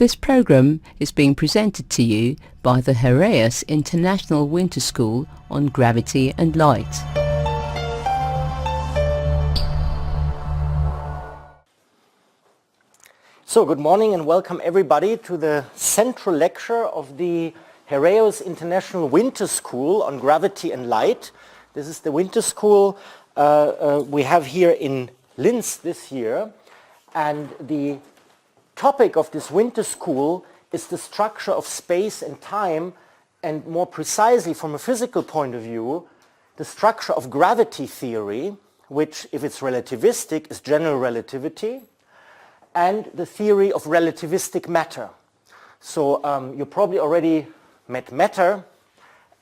This program is being presented to you by the Heraeus International Winter School on Gravity and Light. So, good morning and welcome everybody to the central lecture of the Heraeus International Winter School on Gravity and Light. This is the winter school we have here in Linz this year, and the topic of this winter school is the structure of space and time, and more precisely from a physical point of view, the structure of gravity theory, which, if it's relativistic, is general relativity, and the theory of relativistic matter. So you probably already met matter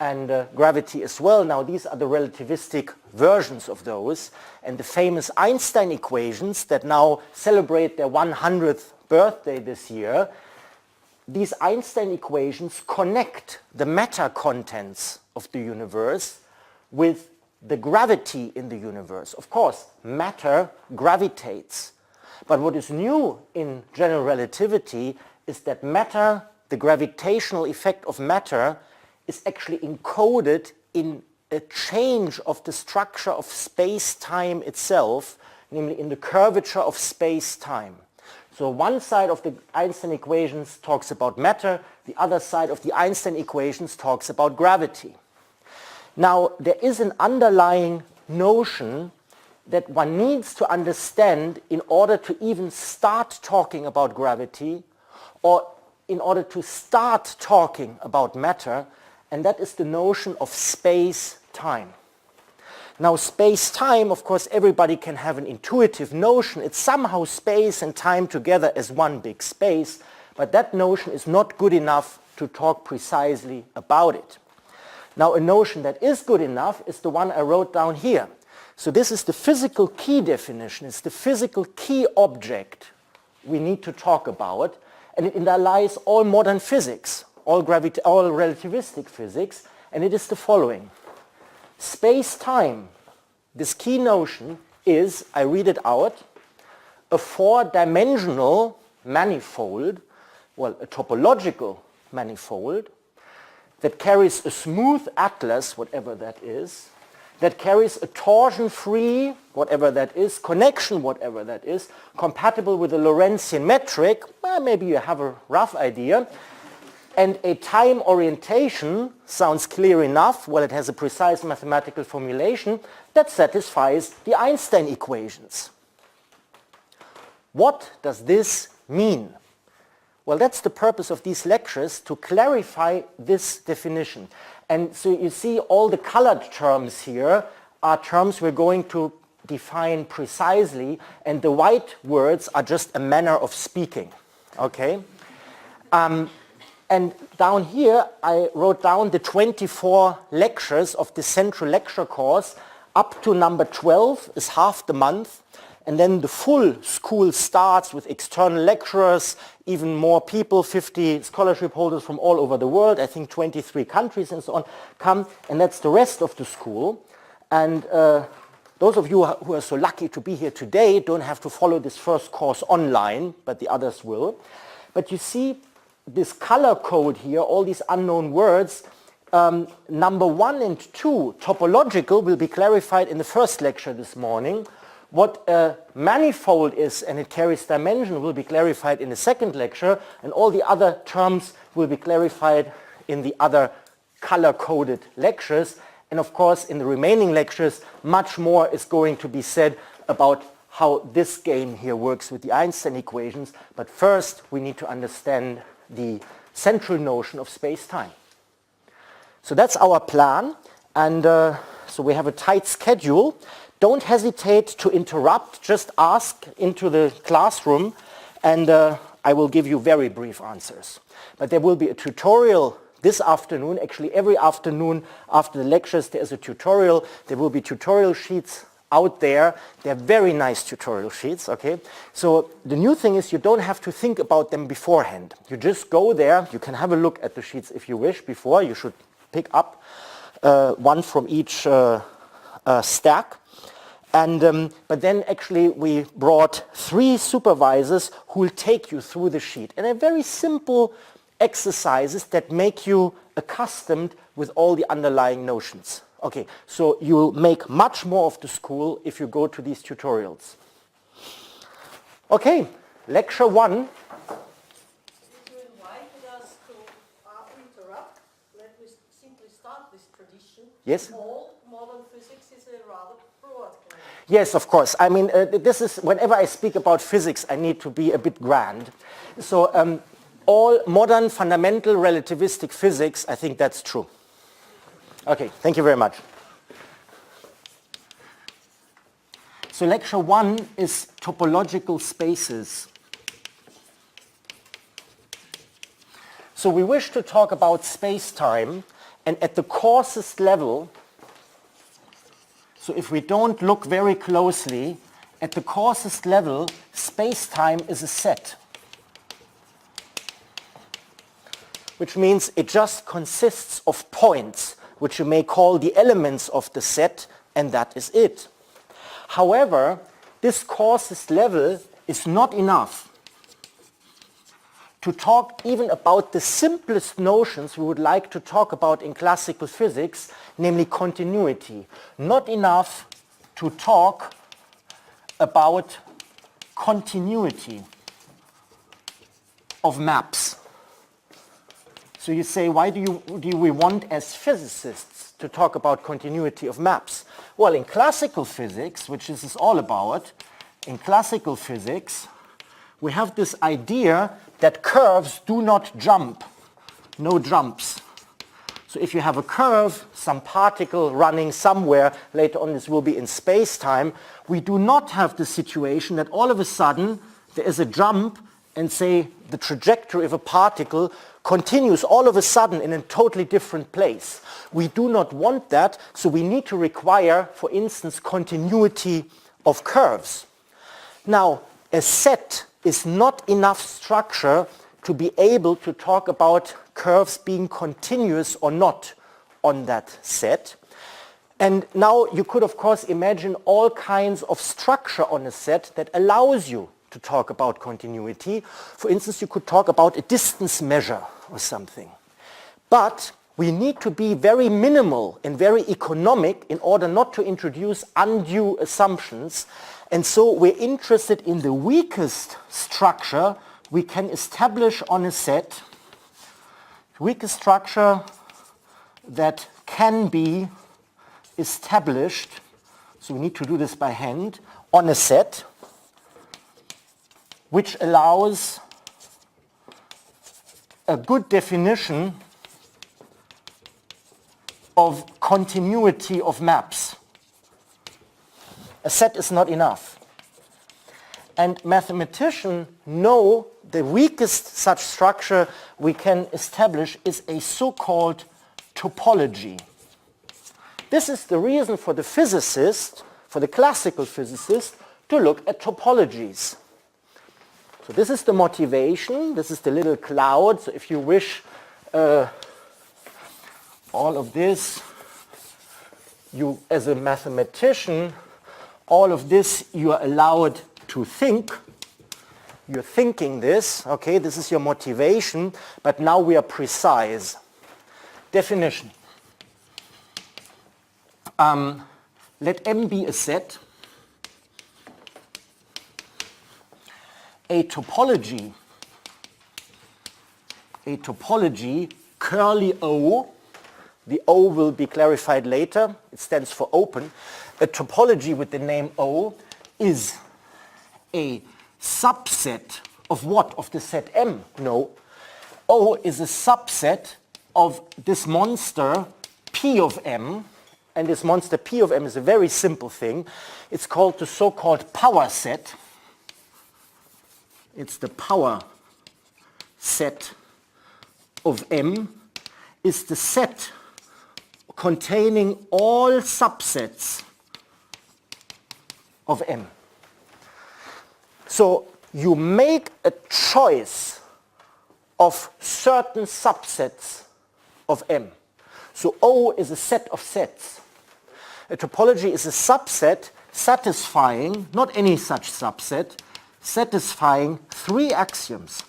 and gravity as well. Now these are the relativistic versions of those, and the famous Einstein equations that now celebrate their 100th birthday this year. These Einstein equations connect the matter contents of the universe with the gravity in the universe. Of course, matter gravitates. But what is new in general relativity is that matter, the gravitational effect of matter, is actually encoded in a change of the structure of space-time itself, namely in the curvature of space-time. So one side of the Einstein equations talks about matter, the other side of the Einstein equations talks about gravity. Now, there is an underlying notion that one needs to understand in order to even start talking about gravity, or in order to start talking about matter, and that is the notion of space-time. Now, space-time, of course, everybody can have an intuitive notion. It's somehow space and time together as one big space, but that notion is not good enough to talk precisely about it. Now, a notion that is good enough is the one I wrote down here. So this is the physical key definition. It's the physical key object we need to talk about, and it underlies all modern physics, all relativistic physics, and it is the following. Space-time, this key notion is, I read it out, a four-dimensional manifold, well, a topological manifold, that carries a smooth atlas, whatever that is, that carries a torsion-free, whatever that is, connection, whatever that is, compatible with the Lorentzian metric, well, maybe you have a rough idea, and a time orientation, sounds clear enough, well, it has a precise mathematical formulation that satisfies the Einstein equations. What does this mean? Well, that's the purpose of these lectures, to clarify this definition. And so you see all the colored terms here are terms we're going to define precisely, and the white words are just a manner of speaking. Okay? And down here I wrote down the 24 lectures of the central lecture course. Up to number 12 is half the month, and then the full school starts with external lecturers, even more people, 50 scholarship holders from all over the world, I think 23 countries and so on, come, and that's the rest of the school. And those of you who are so lucky to be here today don't have to follow this first course online, but the others will. But you see this color code here, all these unknown words, number 1 and 2, topological, will be clarified in the first lecture this morning. What a manifold is, and it carries dimension, will be clarified in the second lecture, and all the other terms will be clarified in the other color-coded lectures. And of course, in the remaining lectures, much more is going to be said about how this game here works with the Einstein equations. But first, we need to understand the central notion of space-time. So that's our plan, and so we have a tight schedule. Don't hesitate to interrupt, just ask into the classroom, and I will give you very brief answers. But there will be a tutorial this afternoon. Actually, every afternoon after the lectures there is a tutorial. There will be tutorial sheets out there. They're very nice tutorial sheets, okay? So the new thing is you don't have to think about them beforehand. You just go there. You can have a look at the sheets if you wish before. You should pick up one from each stack. But then actually we brought 3 supervisors who will take you through the sheet. And they're very simple exercises that make you accustomed with all the underlying notions. Okay, so you'll make much more of the school if you go to these tutorials. Okay, lecture 1. You invited us to interrupt. Let me simply start this tradition. Yes? All modern physics is a rather broad claim. Yes, of course. I mean, this is, whenever I speak about physics, I need to be a bit grand. So all modern fundamental relativistic physics, I think that's true. Okay, thank you very much. So lecture 1 is topological spaces. So we wish to talk about space-time, and at the coarsest level, so if we don't look very closely, at the coarsest level, space-time is a set. Which means it just consists of points, which you may call the elements of the set, and that is it. However, this coarsest level is not enough to talk even about the simplest notions we would like to talk about in classical physics, namely continuity. Not enough to talk about continuity of maps. So you say, why do we want as physicists to talk about continuity of maps? Well, in classical physics, which this is all about, in classical physics, we have this idea that curves do not jump, no jumps. So if you have a curve, some particle running somewhere, later on this will be in space-time, we do not have the situation that all of a sudden there is a jump and say the trajectory of a particle continues all of a sudden in a totally different place. We do not want that, so we need to require, for instance, continuity of curves. Now, a set is not enough structure to be able to talk about curves being continuous or not on that set. And now you could, of course, imagine all kinds of structure on a set that allows you to talk about continuity. For instance, you could talk about a distance measure or something. But we need to be very minimal and very economic in order not to introduce undue assumptions. And so we're interested in the weakest structure we can establish on a set, weakest structure that can be established, so we need to do this by hand, on a set, which allows a good definition of continuity of maps. A set is not enough. And mathematicians know the weakest such structure we can establish is a so-called topology. This is the reason for the physicist, for the classical physicist, to look at topologies. So this is the motivation, this is the little cloud. So if you wish, all of this, you as a mathematician, all of this you are allowed to think. You're thinking this, okay, this is your motivation, but now we are precise. Definition. Let M be a set. A topology, curly O, the O will be clarified later, it stands for open. A topology with the name O is a subset of what? Of the set M? No. O is a subset of this monster P of M, and this monster P of M is a very simple thing. It's called the so-called power set. It's the power set of M, is the set containing all subsets of M. So you make a choice of certain subsets of M. So O is a set of sets. A topology is a subset satisfying, not any such subset, satisfying 3 axioms.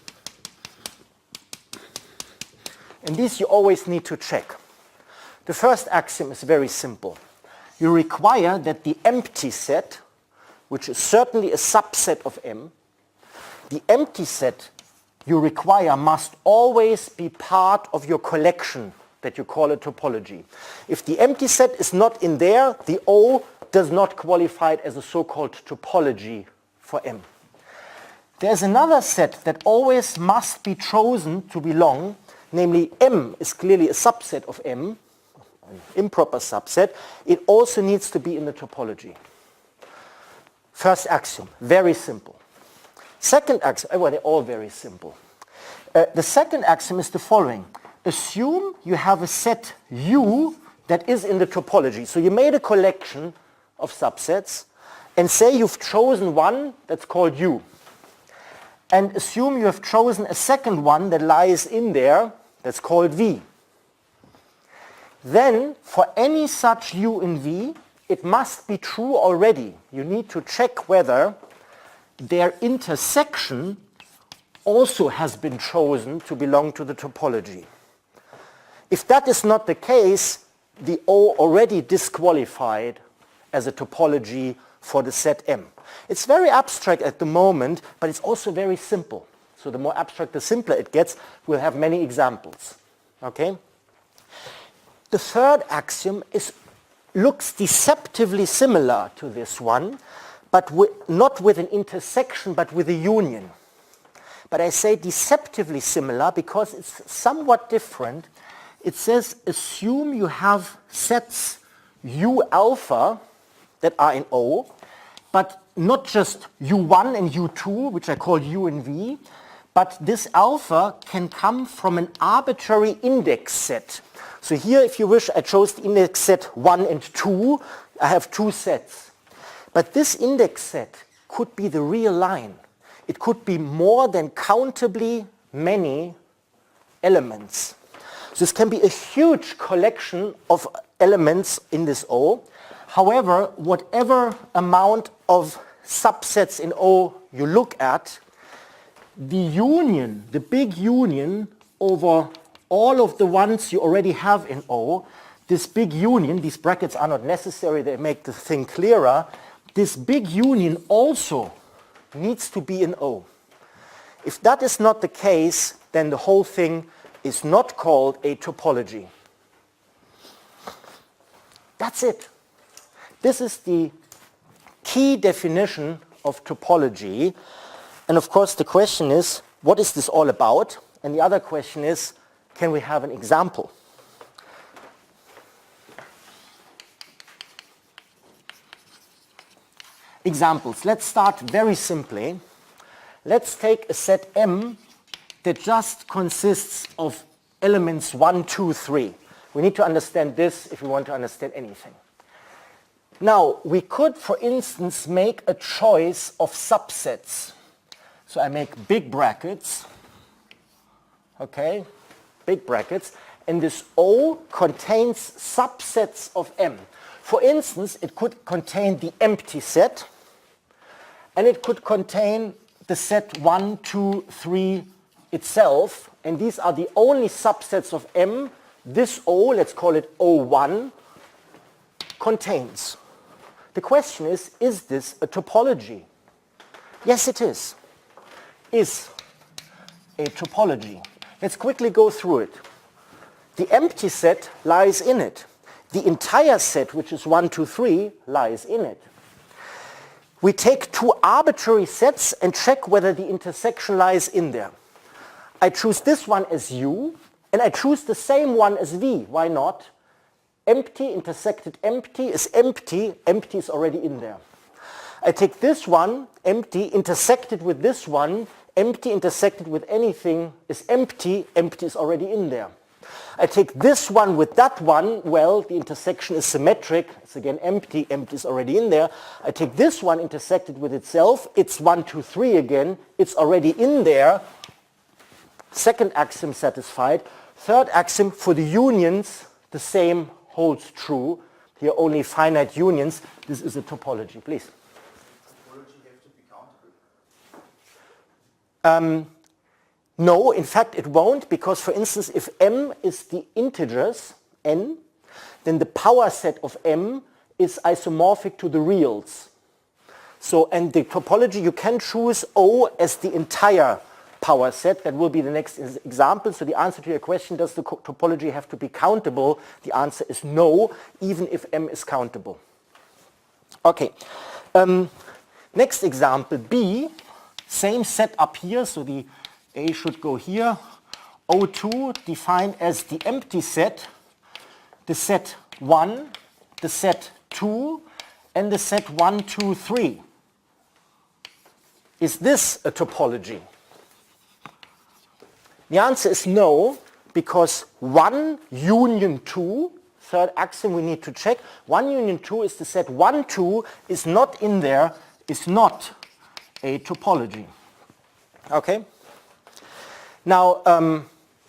And these you always need to check. The first axiom is very simple. You require that the empty set, which is certainly a subset of M, the empty set you require must always be part of your collection that you call a topology. If the empty set is not in there, the O does not qualify it as a so-called topology for M. There's another set that always must be chosen to belong, namely M is clearly a subset of M, an improper subset. It also needs to be in the topology. First axiom, very simple. Second axiom, well, they're all very simple. The second axiom is the following. Assume you have a set U that is in the topology. So you made a collection of subsets and say you've chosen one that's called U. And assume you have chosen a second one that lies in there that's called V. Then for any such U in V, it must be true already. You need to check whether their intersection also has been chosen to belong to the topology. If that is not the case, the O already disqualified as a topology for the set M. It's very abstract at the moment, but it's also very simple. So the more abstract, the simpler it gets. We'll have many examples. Okay? The third axiom looks deceptively similar to this one, but not with an intersection, but with a union. But I say deceptively similar because it's somewhat different. It says assume you have sets U alpha that are in O, but not just U1 and U2, which I call U and V, but this alpha can come from an arbitrary index set. So here, if you wish, I chose the index set 1 and 2. I have 2 sets. But this index set could be the real line. It could be more than countably many elements. So this can be a huge collection of elements in this O. However, whatever amount of subsets in O you look at, the union, the big union over all of the ones you already have in O, this big union, these brackets are not necessary, they make the thing clearer, this big union also needs to be in O. If that is not the case, then the whole thing is not called a topology. That's it. This is the key definition of topology. And of course the question is, what is this all about? And the other question is, can we have an example? Examples. Let's start very simply. Let's take a set M that just consists of elements 1, 2, 3. We need to understand this if we want to understand anything. Now, we could, for instance, make a choice of subsets. So I make big brackets, okay, big brackets, and this O contains subsets of M. For instance, it could contain the empty set, and it could contain the set 1, 2, 3 itself, and these are the only subsets of M this O, let's call it O1, contains. The question is this a topology? Yes, it is. Is a topology. Let's quickly go through it. The empty set lies in it. The entire set, which is 1, 2, 3, lies in it. We take 2 arbitrary sets and check whether the intersection lies in there. I choose this one as U, and I choose the same one as V. Why not? Empty intersected empty is empty. Empty is already in there. I take this one, empty, intersected with this one. Empty intersected with anything is empty. Empty is already in there. I take this one with that one. Well, the intersection is symmetric. It's again empty. Empty is already in there. I take this one intersected with itself. It's 1, 2, 3 again. It's already in there. Second axiom satisfied. Third axiom, for the unions, the same holds true. here only finite unions, this is a topology. Please. Topology have to be countable? No, in fact it won't, because for instance if m is the integers, n, then the power set of m is isomorphic to the reals. So, and the topology, you can choose O as the entire power set. That will be the next example. So the answer to your question, does the topology have to be countable? The answer is no, even if m is countable. Okay. Next example, B, same set up here. So the A should go here. O2 defined as the empty set, the set 1, the set 2, and the set 1, 2, 3. Is this a topology? The answer is no, because 1 union 2, third axiom we need to check, 1 union 2 is the set 1, 2 is not in there, is not a topology. Okay? Now,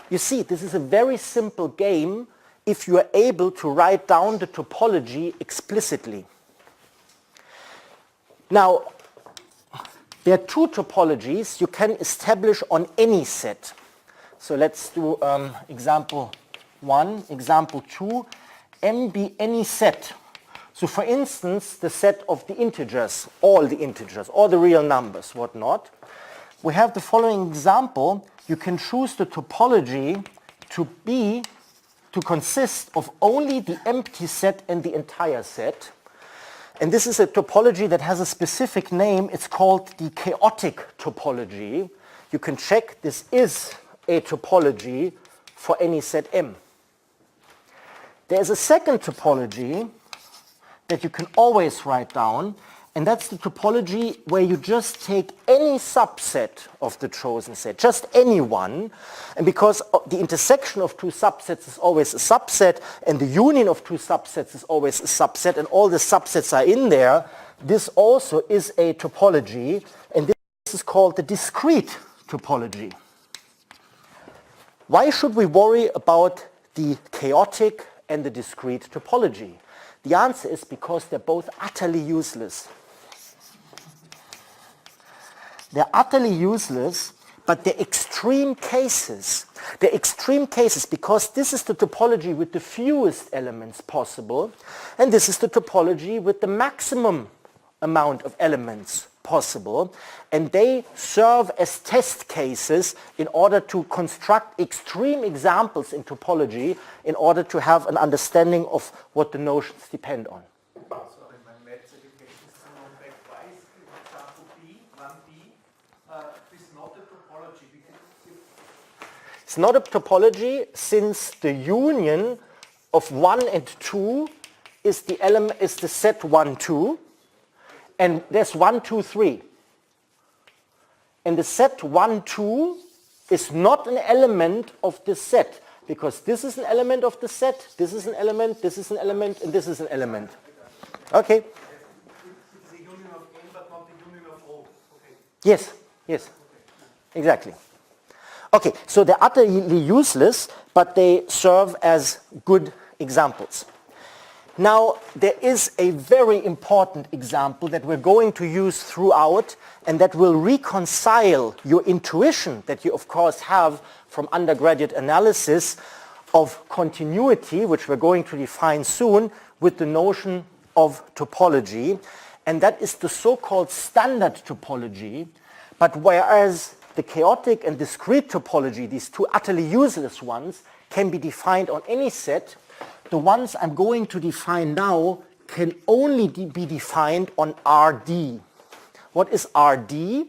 you see, this is a very simple game if you are able to write down the topology explicitly. Now, there are two topologies you can establish on any set. So let's do example 1, example 2, M be any set. So for instance, the set of the integers, all the real numbers, whatnot. We have the following example. You can choose the topology to consist of only the empty set and the entire set. And this is a topology that has a specific name. It's called the chaotic topology. You can check this is a topology for any set M. There's a second topology that you can always write down, and that's the topology where you just take any subset of the chosen set, just any one, and because the intersection of two subsets is always a subset, and the union of two subsets is always a subset, and all the subsets are in there, this also is a topology, and this is called the discrete topology. Why should we worry about the chaotic and the discrete topology? The answer is because they're both utterly useless. They're utterly useless, but they're extreme cases. They're extreme cases because this is the topology with the fewest elements possible, and this is the topology with the maximum amount of elements possible, and they serve as test cases in order to construct extreme examples in topology in order to have an understanding of what the notions depend on. So in my maths education system on back twice, example B, 1B, is not a topology. It's not a topology since the union of 1 and 2 is the set 1, 2. And there's 1, 2, 3. And the set 1, 2 is not an element of this set, because this is an element of the set, this is an element, this is an element, and this is an element. Okay? It's the union of N, but not the union of O. Okay. Yes, yes, exactly. Okay, so they're utterly useless, but they serve as good examples. Now, there is a very important example that we're going to use throughout, and that will reconcile your intuition that you of course have from undergraduate analysis of continuity, which we're going to define soon, with the notion of topology. And that is the so-called standard topology. But whereas the chaotic and discrete topology, these two utterly useless ones, can be defined on any set, the ones I'm going to define now can only be defined on RD. What is RD?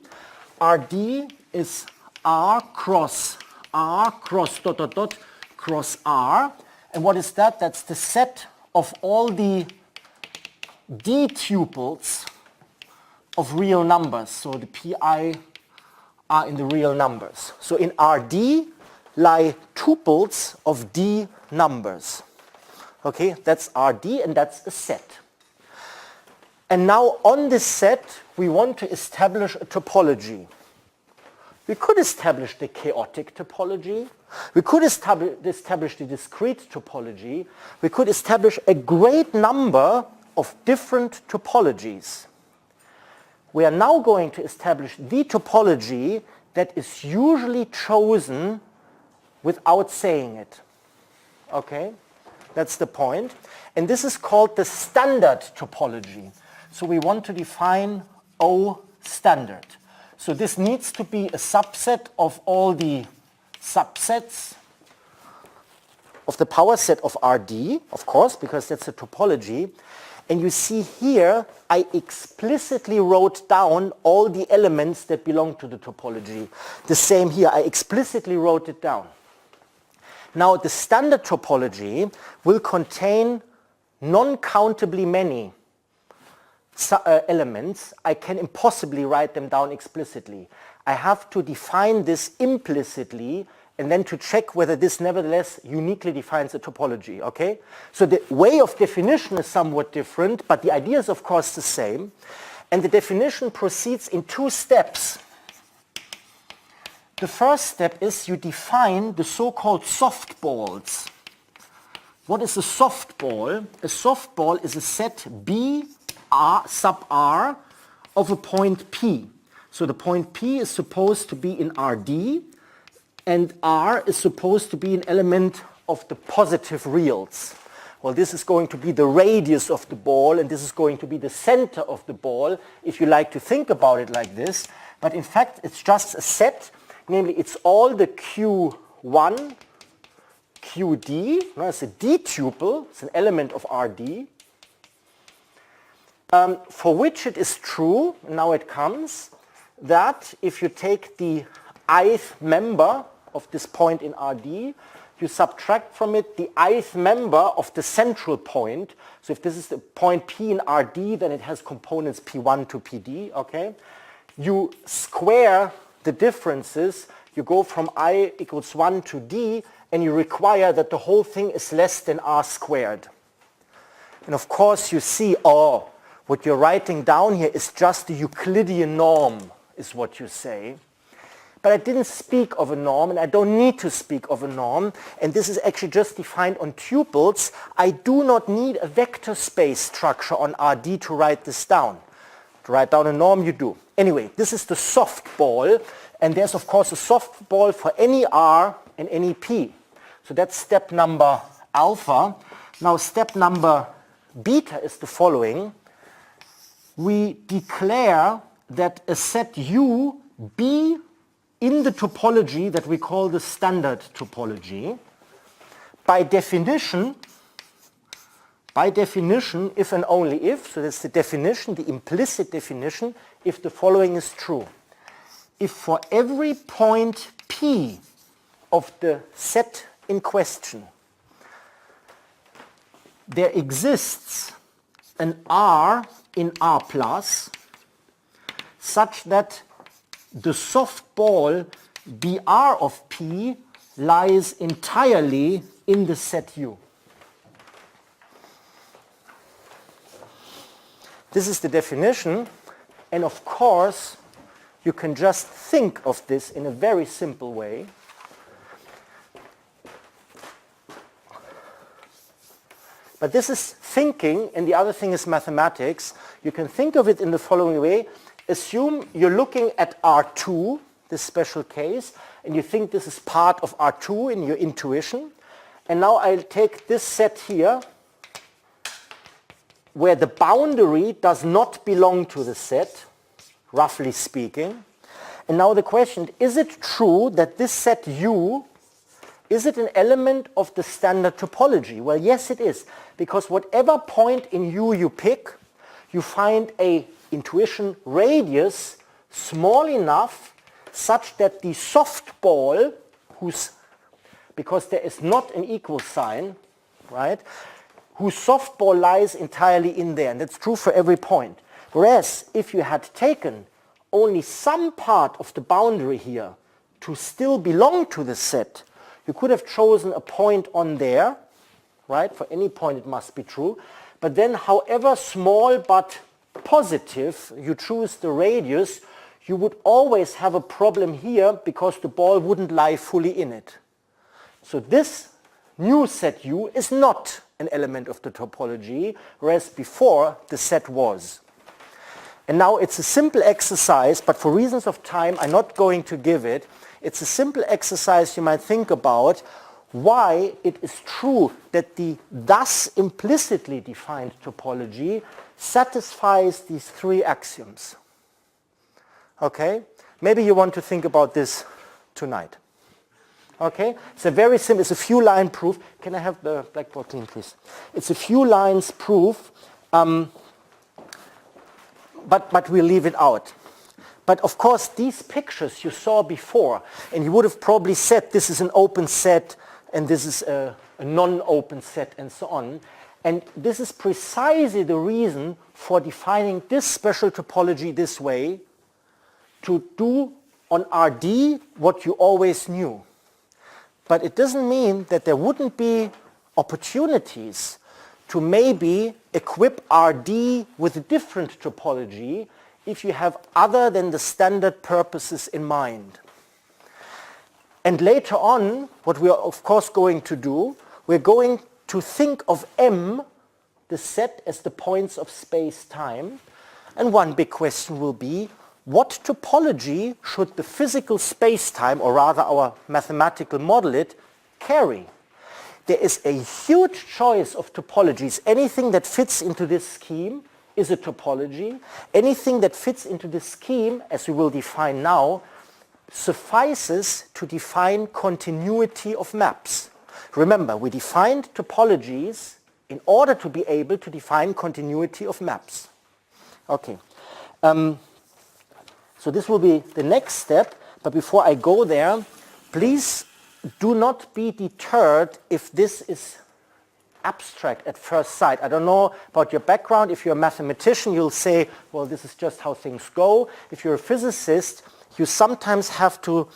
RD is R cross dot dot dot cross R. And what is that? That's the set of all the D tuples of real numbers. So the Pi are in the real numbers. So in RD lie tuples of D numbers. Okay, that's RD, and that's a set. And now on this set, we want to establish a topology. We could establish the chaotic topology. We could establish the discrete topology. We could establish a great number of different topologies. We are now going to establish the topology that is usually chosen without saying it. Okay? That's the point. And this is called the standard topology. So we want to define O standard. So this needs to be a subset of all the subsets of the power set of Rd, of course, because that's a topology. And you see here, I explicitly wrote down all the elements that belong to the topology. The same here, I explicitly wrote it down. Now, the standard topology will contain non-countably many elements. I can impossibly write them down explicitly. I have to define this implicitly and then to check whether this nevertheless uniquely defines a topology, okay? So the way of definition is somewhat different, but the idea is of course the same. And the definition proceeds in two steps. The first step is you define the so-called softballs. What is a softball? A softball is a set B R sub R of a point P. So the point P is supposed to be in Rd, and R is supposed to be an element of the positive reals. Well, this is going to be the radius of the ball, and this is going to be the center of the ball, if you like to think about it like this. But in fact, it's just a set, namely it's all the Q1, QD, no, it's a D tuple, it's an element of Rd, for which it is true, now it comes, that if you take the ith member of this point in Rd, you subtract from it the ith member of the central point. So if this is the point P in Rd, then it has components P1 to Pd, okay? You square the differences, you go from I equals 1 to D, and you require that the whole thing is less than R squared. And of course you see, oh, what you're writing down here is just the Euclidean norm, is what you say. But I didn't speak of a norm, and I don't need to speak of a norm, and this is actually just defined on tuples. I do not need a vector space structure on Rd to write this down. To write down a norm, you do. Anyway, this is the softball, and there's of course a softball for any R and any P. So that's step number alpha. Now step number beta is the following. We declare that a set U be in the topology that we call the standard topology. By definition, if and only if, so that's the definition, the implicit definition, if the following is true. If for every point P of the set in question, there exists an R in R plus, such that the softball BR of P lies entirely in the set U. This is the definition, and of course you can just think of this in a very simple way. But this is thinking, and the other thing is mathematics. You can think of it in the following way. Assume you're looking at R2, this special case, and you think this is part of R2 in your intuition. And now I'll take this set here, where the boundary does not belong to the set, roughly speaking. And now the question, is it true that this set U, is it an element of the standard topology? Well, yes it is, because whatever point in U you pick, you find a intuition radius small enough such that the softball, because there is not an equal sign, right, whose softball lies entirely in there, and that's true for every point. Whereas if you had taken only some part of the boundary here to still belong to the set, you could have chosen a point on there, right? For any point it must be true. But then however small but positive you choose the radius, you would always have a problem here because the ball wouldn't lie fully in it. So this new set U is not an element of the topology, whereas before the set was. And now it's a simple exercise, but for reasons of time I'm not going to give it. It's a simple exercise you might think about why it is true that the thus implicitly defined topology satisfies these three axioms. Okay? Maybe you want to think about this tonight. Okay? It's a very simple, it's a few line proof. Can I have the blackboard clean, please? It's a few lines proof, but we'll leave it out. But of course, these pictures you saw before, and you would have probably said this is an open set, and this is a non-open set, and so on. And this is precisely the reason for defining this special topology this way, to do on RD what you always knew. But it doesn't mean that there wouldn't be opportunities to maybe equip RD with a different topology if you have other than the standard purposes in mind. And later on, what we are of course going to do, we're going to think of M, the set, as the points of space-time. And one big question will be, what topology should the physical space-time, or rather our mathematical model it, carry? There is a huge choice of topologies. Anything that fits into this scheme is a topology. Anything that fits into this scheme, as we will define now, suffices to define continuity of maps. Remember, we defined topologies in order to be able to define continuity of maps. Okay. So this will be the next step, but before I go there, please do not be deterred if this is abstract at first sight. I don't know about your background. If you're a mathematician, you'll say, well, this is just how things go. If you're a physicist, you sometimes have to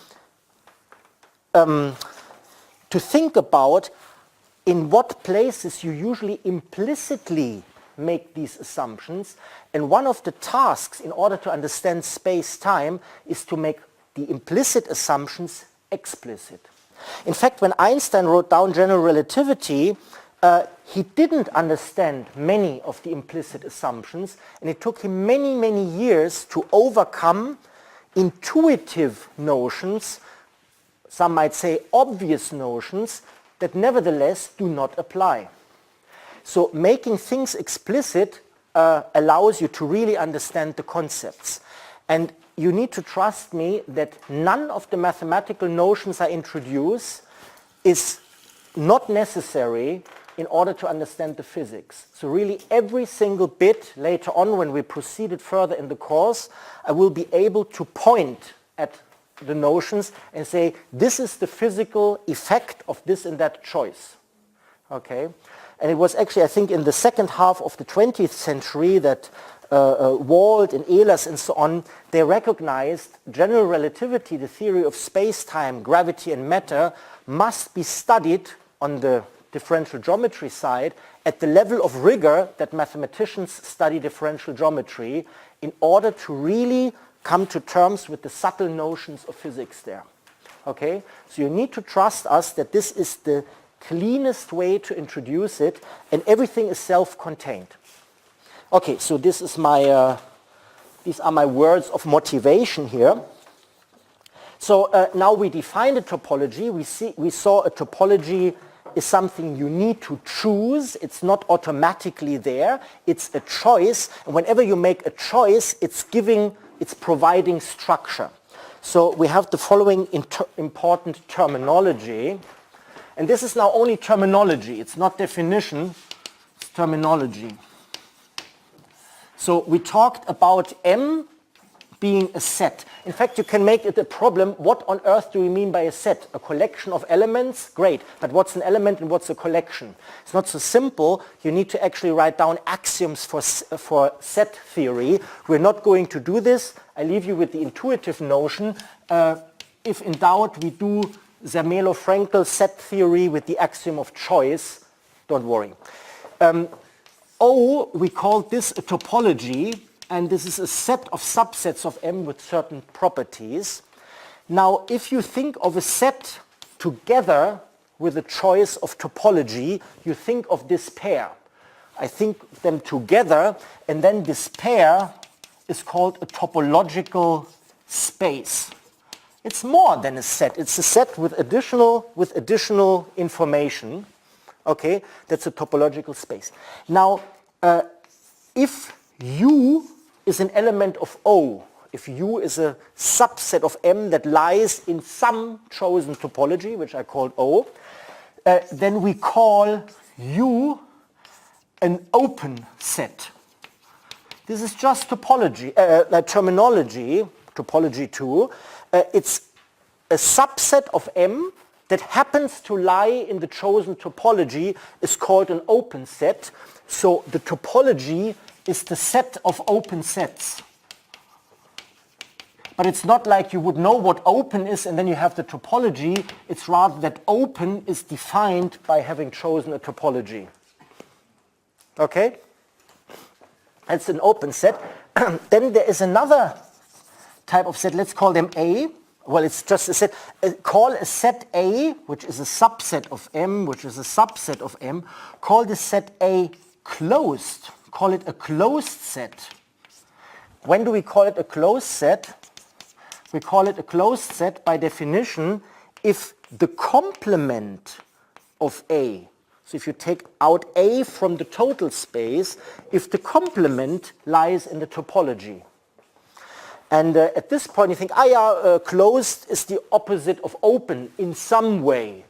think about in what places you usually implicitly make these assumptions. And one of the tasks in order to understand space-time is to make the implicit assumptions explicit. In fact, when Einstein wrote down general relativity, he didn't understand many of the implicit assumptions, and it took him many, many years to overcome intuitive notions, some might say obvious notions, that nevertheless do not apply. So making things explicit allows you to really understand the concepts. And you need to trust me that none of the mathematical notions I introduce is not necessary in order to understand the physics. So really every single bit later on when we proceeded further in the course, I will be able to point at the notions and say, this is the physical effect of this and that choice. Okay? And it was actually, I think, in the second half of the 20th century that Wald and Ehlers and so on, they recognized general relativity, the theory of space-time, gravity and matter, must be studied on the differential geometry side at the level of rigor that mathematicians study differential geometry in order to really come to terms with the subtle notions of physics there. Okay? So you need to trust us that this is the cleanest way to introduce it, and everything is self-contained. Okay, so this is my, these are my words of motivation here. So now we defined a topology. We saw a topology is something you need to choose. It's not automatically there. It's a choice. And whenever you make a choice, it's providing structure. So we have the following important terminology. And this is now only terminology. It's not definition, it's terminology. So we talked about M being a set. In fact, you can make it a problem. What on earth do we mean by a set? A collection of elements? Great. But what's an element and what's a collection? It's not so simple. You need to actually write down axioms for set theory. We're not going to do this. I leave you with the intuitive notion. If in doubt, we do Zermelo-Fraenkel set theory with the axiom of choice. Don't worry. O, we called this a topology and this is a set of subsets of M with certain properties. Now, if you think of a set together with a choice of topology, you think of this pair. I think them together, and then this pair is called a topological space. It's more than a set. It's a set with additional information. Okay, that's a topological space. Now, if U is an element of O, if U is a subset of M that lies in some chosen topology, which I called O, then we call U an open set. This is just topology, terminology, topology 2. It's a subset of M that happens to lie in the chosen topology is called an open set. So the topology is the set of open sets. But it's not like you would know what open is and then you have the topology. It's rather that open is defined by having chosen a topology. Okay? That's an open set. Then there is another type of set. Let's call them A. Well, it's just a set. Call a set A, which is a subset of M, which is a subset of M. Call this set A closed. Call it a closed set. When do we call it a closed set? We call it a closed set by definition if the complement of A, so if you take out A from the total space, if the complement lies in the topology. And at this point you think, closed is the opposite of open in some way.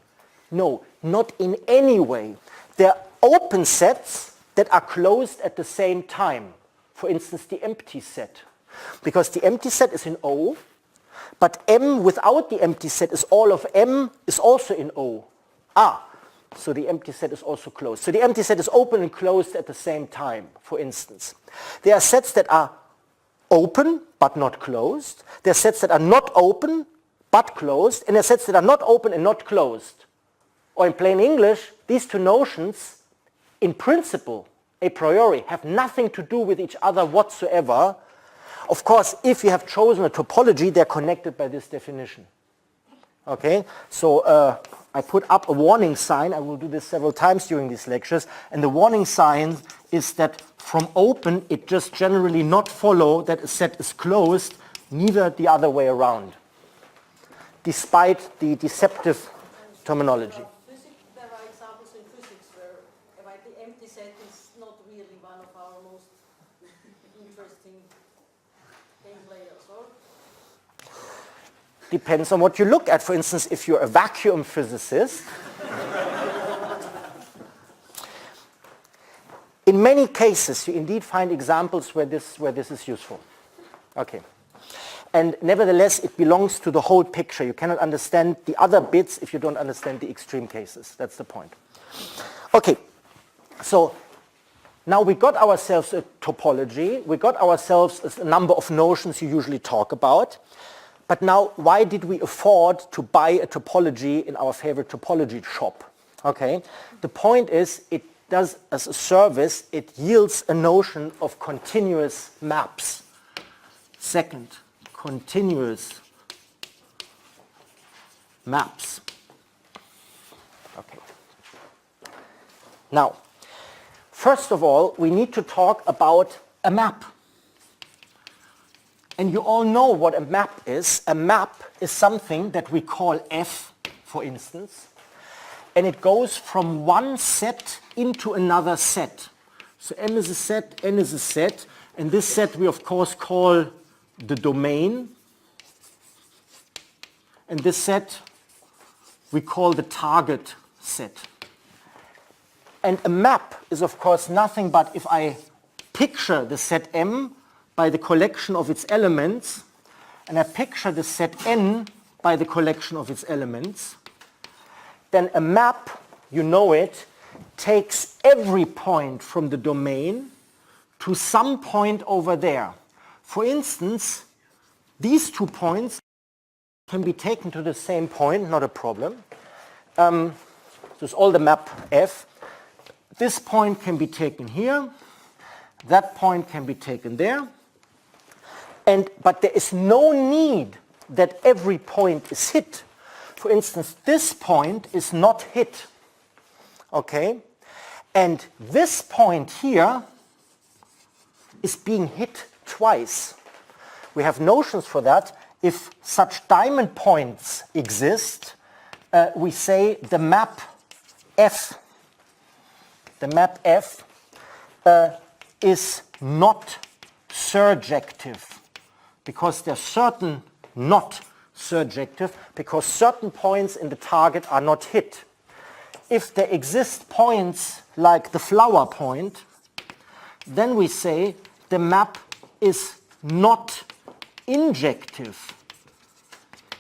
No, not in any way. There are open sets that are closed at the same time. For instance, the empty set. Because the empty set is in O, but M without the empty set is all of M is also in O. So the empty set is also closed. So the empty set is open and closed at the same time, for instance. There are sets that are open but not closed. There are sets that are not open but closed. And there are sets that are not open and not closed. Or in plain English, these two notions, in principle, a priori, have nothing to do with each other whatsoever. Of course, if you have chosen a topology, they're connected by this definition. Okay, so I put up a warning sign. I will do this several times during these lectures. And the warning sign is that from open, it just generally not follow that a set is closed, neither the other way around, despite the deceptive terminology. There are examples in physics where the empty set is not really one of our most interesting game players, or? Depends on what you look at. For instance, if you're a vacuum physicist, in many cases you indeed find examples where this is useful. Okay. And nevertheless, it belongs to the whole picture. You cannot understand the other bits if you don't understand the extreme cases. That's the point. Okay. So now we got ourselves a topology. We got ourselves a number of notions you usually talk about. But now, why did we afford to buy a topology in our favorite topology shop? Okay. The point is, it does as a service, it yields a notion of continuous maps. Second, continuous maps. Okay. Now, first of all, we need to talk about a map. And you all know what a map is. A map is something that we call F, for instance. And it goes from one set into another set. So M is a set, N is a set. And this set we of course call the domain. And this set we call the target set. And a map is of course nothing but if I picture the set M by the collection of its elements, and I picture the set N by the collection of its elements, then a map, you know it, takes every point from the domain to some point over there. For instance, these 2 points can be taken to the same point, not a problem. So it's all the map F. This point can be taken here. That point can be taken there. But there is no need that every point is hit. For instance, this point is not hit. Okay? And this point here is being hit twice. We have notions for that. If such diamond points exist, we say the map F is not surjective, because there are certain not surjective, because certain points in the target are not hit. If there exist points like the flower point, then we say the map is not injective,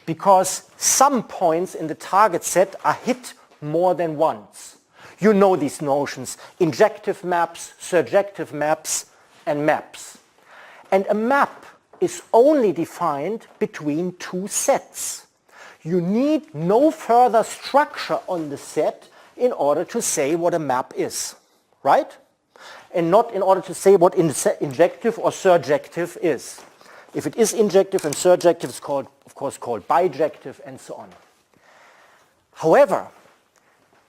because some points in the target set are hit more than once. You know these notions: injective maps, surjective maps, and maps. And a map is only defined between two sets. You need no further structure on the set in order to say what a map is, right? And not in order to say what injective or surjective is. If it is injective and surjective, it's called, of course, called bijective and so on. However,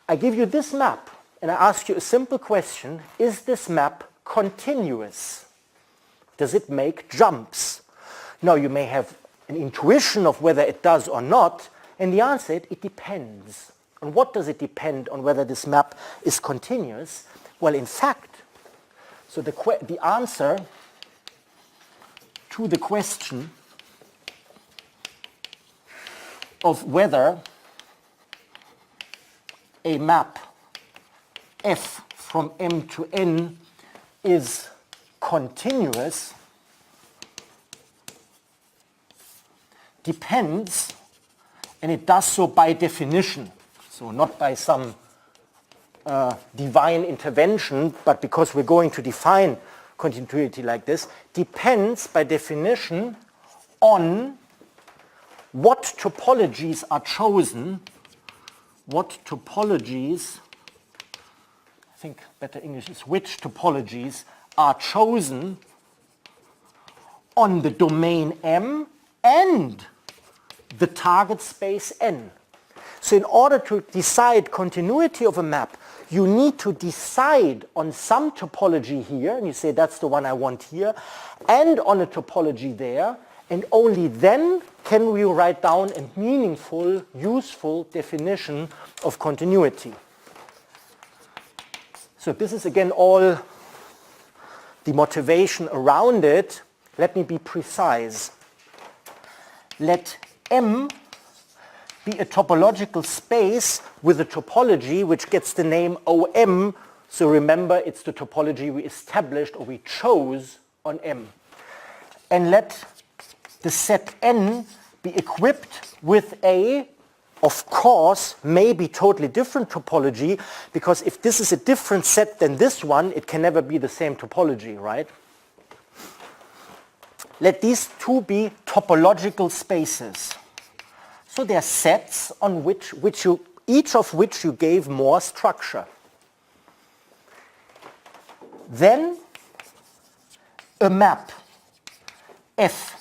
I give you this map and I ask you a simple question: is this map continuous? Does it make jumps? Now, you may have an intuition of whether it does or not, and the answer is it depends. On what does it depend on whether this map is continuous? Well, in fact, so the answer to the question of whether a map F from M to N is continuous depends, and it does so by definition, so not by some divine intervention, but because we're going to define continuity like this, depends by definition on what topologies are chosen, what topologies, I think better English is which topologies are chosen on the domain M and the target space N. So in order to decide continuity of a map, you need to decide on some topology here, and you say that's the one I want here, and on a topology there, and only then can we write down a meaningful, useful definition of continuity. So this is again all the motivation around it. Let me be precise. Let M be a topological space with a topology which gets the name OM. So remember, it's the topology we established or we chose on M. And let the set N be equipped with a, of course, maybe totally different topology, because if this is a different set than this one, it can never be the same topology, right? Let these two be topological spaces. So they are sets on each of which you gave more structure. Then a map F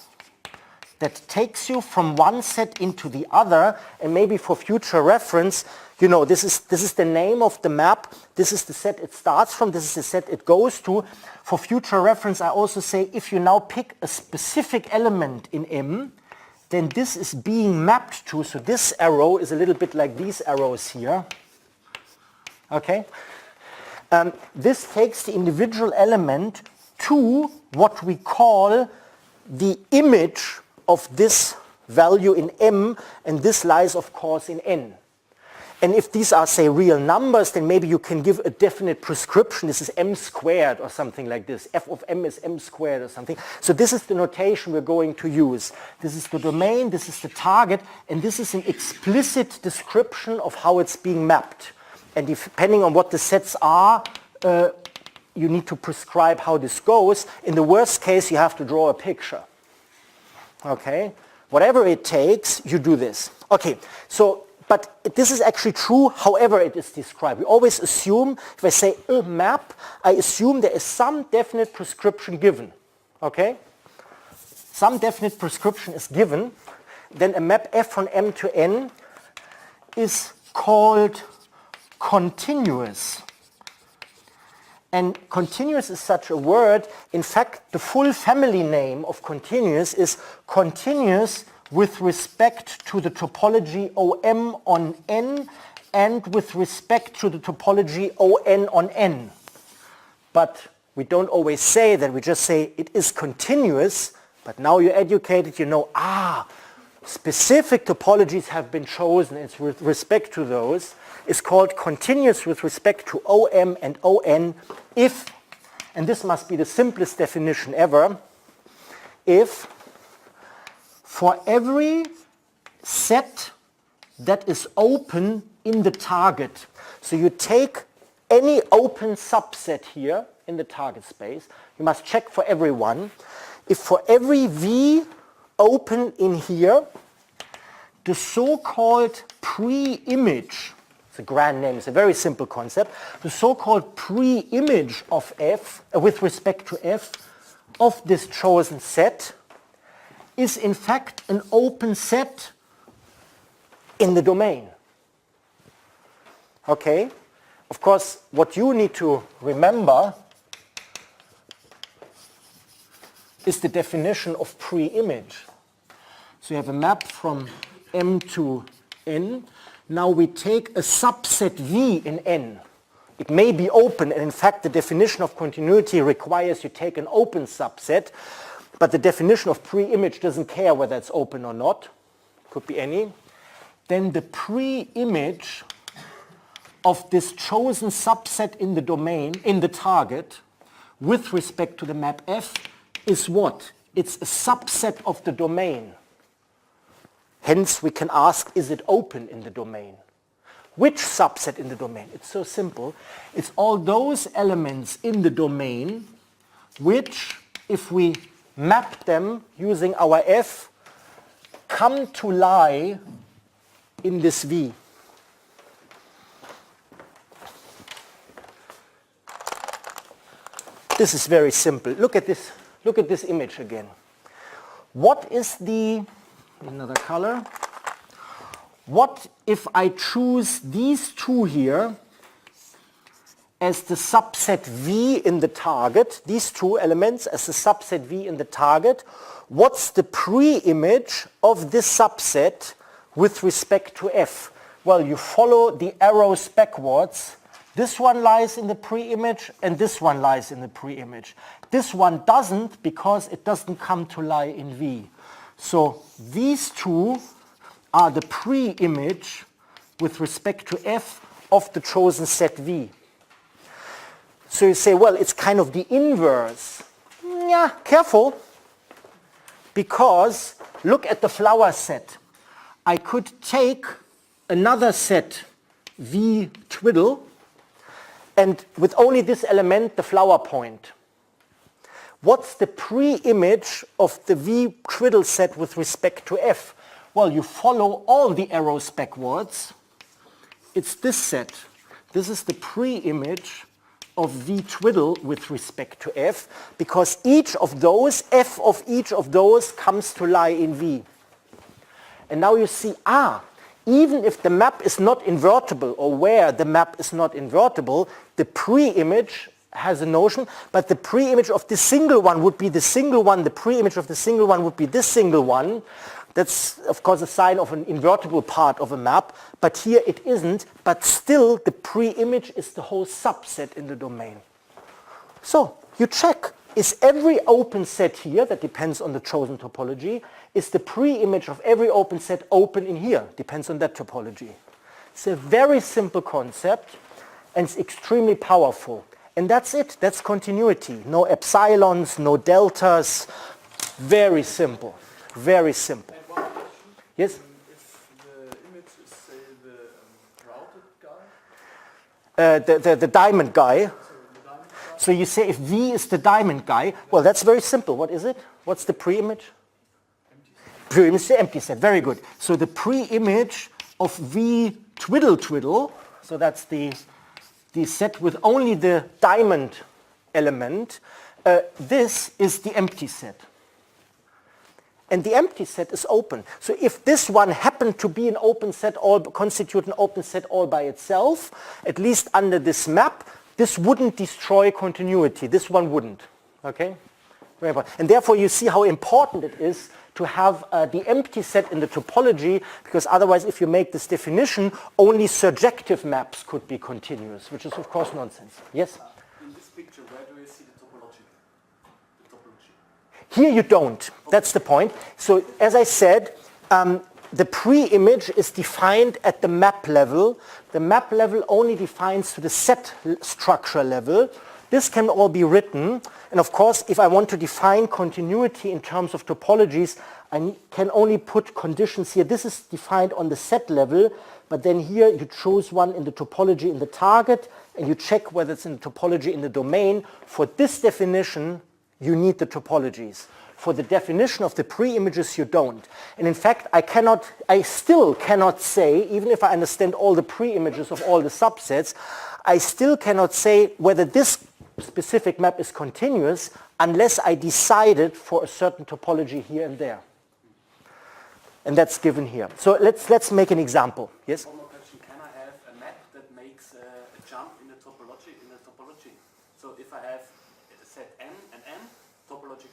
that takes you from one set into the other, and maybe for future reference, you know, this is the name of the map, this is the set it starts from, this is the set it goes to. For future reference, I also say if you now pick a specific element in M, then this is being mapped to, so this arrow is a little bit like these arrows here. Okay? This takes the individual element to what we call the image of this value in M, and this lies, of course, in N. And if these are, say, real numbers, then maybe you can give a definite prescription. This is M squared or something like this. F of M is M squared or something. So this is the notation we're going to use. This is the domain, this is the target, and this is an explicit description of how it's being mapped. And depending on what the sets are, you need to prescribe how this goes. In the worst case, you have to draw a picture. Okay? Whatever it takes, you do this. Okay, so but this is actually true however it is described. We always assume, if I say a map, I assume there is some definite prescription given. Okay? some definite prescription is given, then a map f from M to N is called continuous. And continuous is such a word. In fact, the full family name of continuous is continuous with respect to the topology OM on N and with respect to the topology ON on N. But we don't always say that, we just say it is continuous, but now you're educated, you know, specific topologies have been chosen, it's with respect to those, is called continuous with respect to OM and ON if, and this must be the simplest definition ever, if for every set that is open in the target, so you take any open subset here in the target space, you must check for every one, if for every V open in here, the so-called pre-image, it's a grand name, it's a very simple concept, the so-called pre-image of F, with respect to F, of this chosen set, is in fact an open set in the domain. Okay? Of course, what you need to remember is the definition of pre-image. So you have a map from M to N. Now we take a subset V in N. It may be open, and in fact the definition of continuity requires you take an open subset, but the definition of pre-image doesn't care whether it's open or not. Could be any. Then the pre-image of this chosen subset in the domain, in the target, with respect to the map F, is what? It's a subset of the domain. Hence we can ask, is it open in the domain? Which subset in the domain? It's so simple. It's all those elements in the domain which, if we map them using our F, come to lie in this V. This is very simple. Look at this image again. What is the, another color, what if I choose these two here as the subset V in the target, these two elements as the subset V in the target, what's the pre-image of this subset with respect to F? Well, you follow the arrows backwards. This one lies in the pre-image and this one lies in the pre-image. This one doesn't because it doesn't come to lie in V. So these two are the pre-image with respect to F of the chosen set V. So you say, well, it's kind of the inverse. Yeah, careful. Because look at the flower set. I could take another set V twiddle and with only this element, the flower point. What's the pre-image of the V twiddle set with respect to F? Well, you follow all the arrows backwards. It's this set. This is the pre-image of V twiddle with respect to F, because each of those, F of each of those comes to lie in V. And now you see, even if the map is not invertible, or where the map is not invertible, the pre-image has a notion, but the pre-image of the single one would be the single one, the pre-image of the single one would be this single one. That's, of course, a sign of an invertible part of a map, but here it isn't, but still the pre-image is the whole subset in the domain. So you check, is every open set here, that depends on the chosen topology, is the pre-image of every open set open in here, depends on that topology. It's a very simple concept and it's extremely powerful. And that's it, that's continuity. No epsilons, no deltas, very simple, very simple. Yes? If the image is, say, the routed guy? The diamond guy. So you say if V is the diamond guy, well, that's very simple. What is it? What's the pre-image? Pre-image is the empty set. Very good. So the pre-image of V twiddle twiddle, so that's the set with only the diamond element, this is the empty set. and the empty set is open. So if this one happened to be an open set, all constitute an open set all by itself, at least under this map, this wouldn't destroy continuity. This one wouldn't. Okay? Very important. And therefore you see how important it is to have the empty set in the topology, because otherwise if you make this definition, only surjective maps could be continuous, which is of course nonsense. Yes? In this picture, where do you see the topology? Here you don't. That's the point. So as I said, the pre-image is defined at the map level. The map level only defines to the set structure level. This can all be written. And of course, if I want to define continuity in terms of topologies, I can only put conditions here. This is defined on the set level, but then here you choose one in the topology in the target, and you check whether it's in the topology in the domain. For this definition, you need the topologies. For the definition of the pre-images, you don't. And in fact, I still cannot say, even if I understand all the pre-images of all the subsets, I still cannot say whether this specific map is continuous unless I decided for a certain topology here and there. And that's given here. So let's make an example. Yes? One more question. Can I have a map that makes a jump in the topology? So if I have a set n and n, topology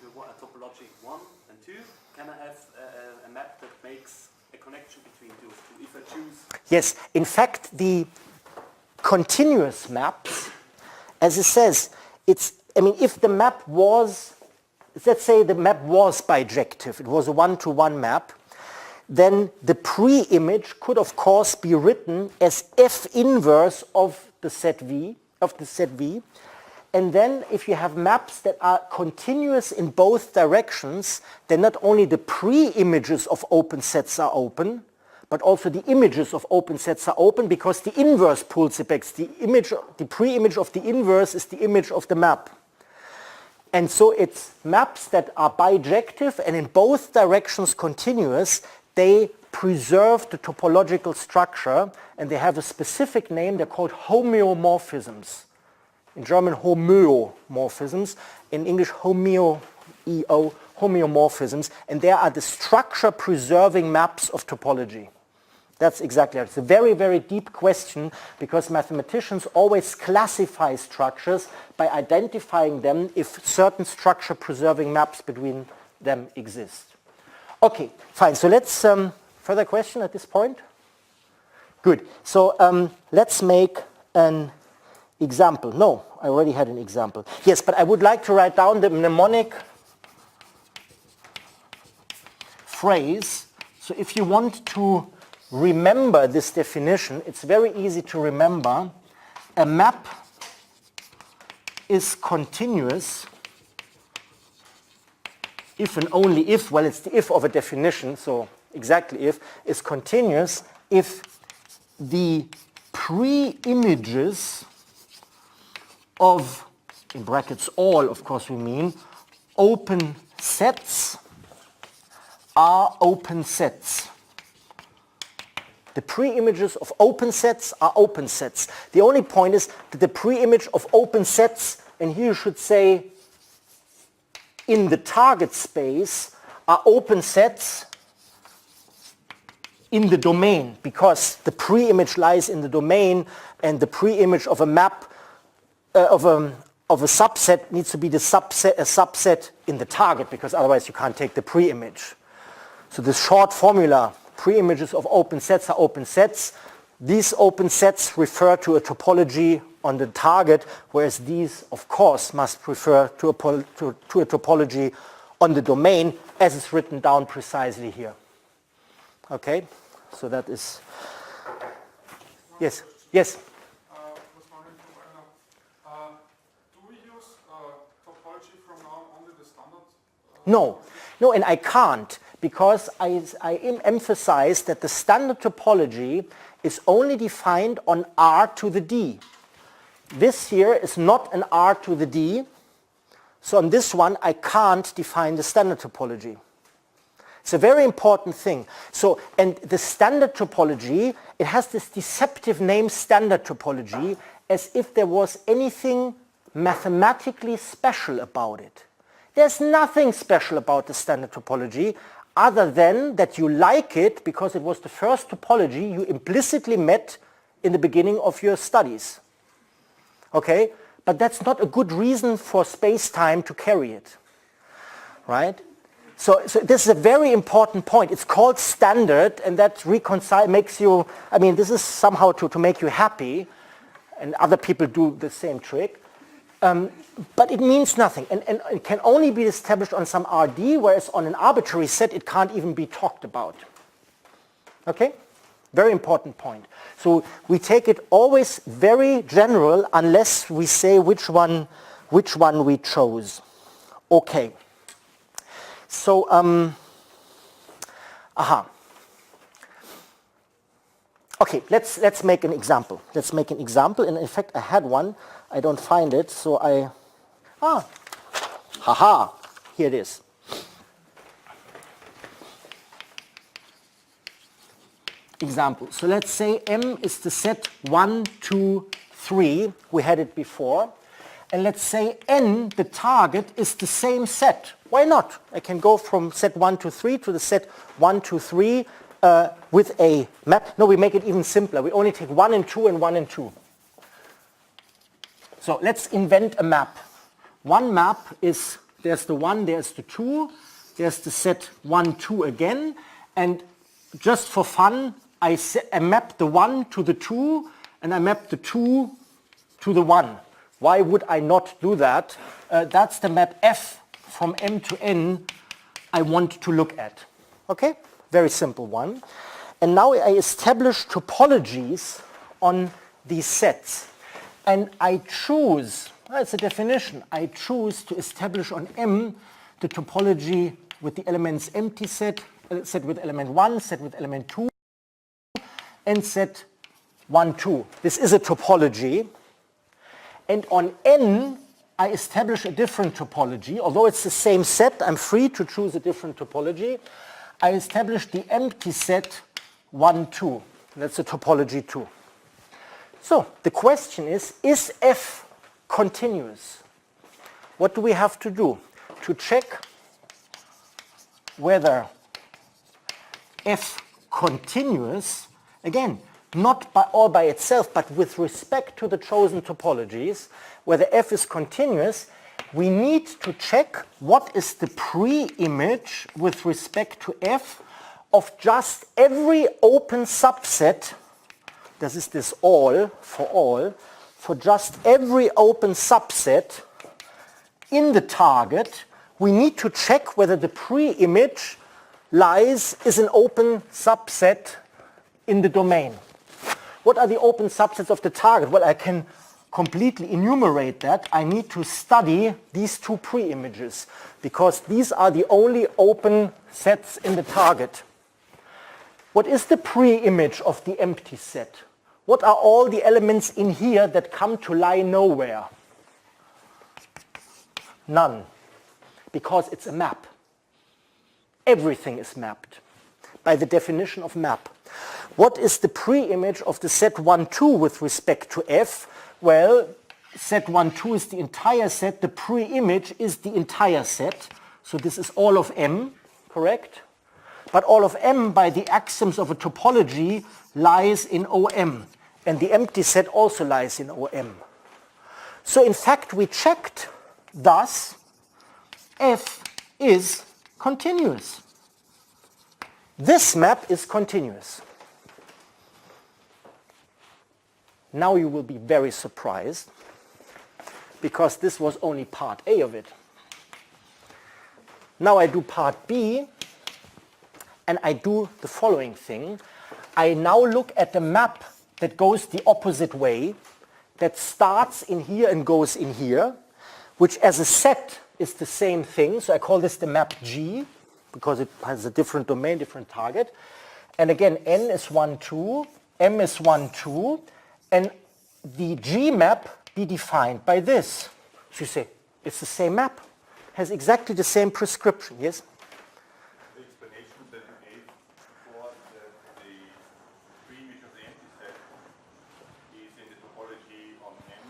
1 and 2, can I have a map that makes a connection between those two if I choose? Yes. In fact, the continuous maps, as it says, if the map was, let's say the map was bijective, it was a one-to-one map, then the pre-image could of course be written as F inverse of the set V, and then if you have maps that are continuous in both directions, then not only the pre-images of open sets are open, but also the images of open sets are open, because the inverse pulls it back. The pre-image of the inverse is the image of the map. And so it's maps that are bijective and in both directions continuous. They preserve the topological structure, and they have a specific name. They're called homeomorphisms. In German, homeomorphisms. In English, homeomorphisms. And they are the structure-preserving maps of topology. That's exactly it. It's a very, very deep question, because mathematicians always classify structures by identifying them if certain structure-preserving maps between them exist. Okay, fine. So let's, further question at this point? Good. So let's make an example. No, I already had an example. Yes, but I would like to write down the mnemonic phrase. So if you want to remember this definition, it's very easy to remember. A map is continuous if and only if, well, it's the if of a definition, so exactly if, is continuous if the pre-images of, in brackets all, of course we mean, open sets are open sets. The pre-images of open sets are open sets. The only point is that the pre-image of open sets, and here you should say in the target space, are open sets in the domain, because the pre-image lies in the domain, and the pre-image of a map of a subset needs to be a subset in the target, because otherwise you can't take the pre-image. So this short formula, pre-images of open sets are open sets. These open sets refer to a topology on the target, whereas these, of course, must refer to a topology on the domain, as is written down precisely here. Okay, so that is, yes, yes. Do we use topology from now on only the standard? No, and I can't, because I emphasize that the standard topology is only defined on R to the D. This here is not an R to the D, so on this one I can't define the standard topology. It's a very important thing. So, and the standard topology, it has this deceptive name, standard topology, as if there was anything mathematically special about it. There's nothing special about the standard topology other than that you like it because it was the first topology you implicitly met in the beginning of your studies. Okay? But that's not a good reason for space-time to carry it. Right? So this is a very important point. It's called standard, and that makes you, I mean, this is somehow to make you happy, and other people do the same trick. But it means nothing, and it can only be established on some RD, whereas on an arbitrary set it can't even be talked about. Okay? Very important point. So we take it always very general unless we say which one we chose. Okay. So, okay, let's make an example. Let's make an example, and in fact I had one. I don't find it, so here it is. Example. So let's say M is the set 1, 2, 3. We had it before. And let's say N, the target, is the same set. Why not? I can go from set 1 to 3 to the set 1 to 3 with a map. No, we make it even simpler. We only take 1 and 2 and 1 and 2. So let's invent a map. One map is, there's the 1, there's the 2, there's the set 1, 2 again, and just for fun, I map the 1 to the 2, and I map the 2 to the 1. Why would I not do that? That's the map F from M to N I want to look at. Okay? Very simple one. And now I establish topologies on these sets. And I choose, it's a definition, I choose to establish on M the topology with the elements empty set, set with element 1, set with element 2, and set 1, 2. This is a topology. And on N, I establish a different topology. Although it's the same set, I'm free to choose a different topology. I establish the empty set 1, 2. That's a topology 2. So the question is F continuous? What do we have to do? To check whether F continuous, again, not all by itself, but with respect to the chosen topologies, whether F is continuous, we need to check what is the pre-image with respect to F of just every open subset. This is this all, for just every open subset in the target, we need to check whether the pre-image is an open subset in the domain. What are the open subsets of the target? Well, I can completely enumerate that. I need to study these two pre-images because these are the only open sets in the target. What is the pre-image of the empty set? What are all the elements in here that come to lie nowhere? None, because it's a map. Everything is mapped by the definition of map. What is the pre-image of the set 1, 2 with respect to F? Well, set 1, 2 is the entire set. The pre-image is the entire set. So this is all of M, correct? But all of M by the axioms of a topology lies in OM. And the empty set also lies in OM. So in fact we checked, thus, F is continuous. This map is continuous. Now you will be very surprised because this was only part A of it. Now I do part B and I do the following thing. I now look at the map that goes the opposite way, that starts in here and goes in here, which as a set is the same thing. So I call this the map G because it has a different domain, different target. And again, N is 1, 2, M is 1, 2, and the G map be defined by this. So you say, it's the same map, has exactly the same prescription, yes? The explanation that you gave for the pre-image of the empty set is in the topology on M,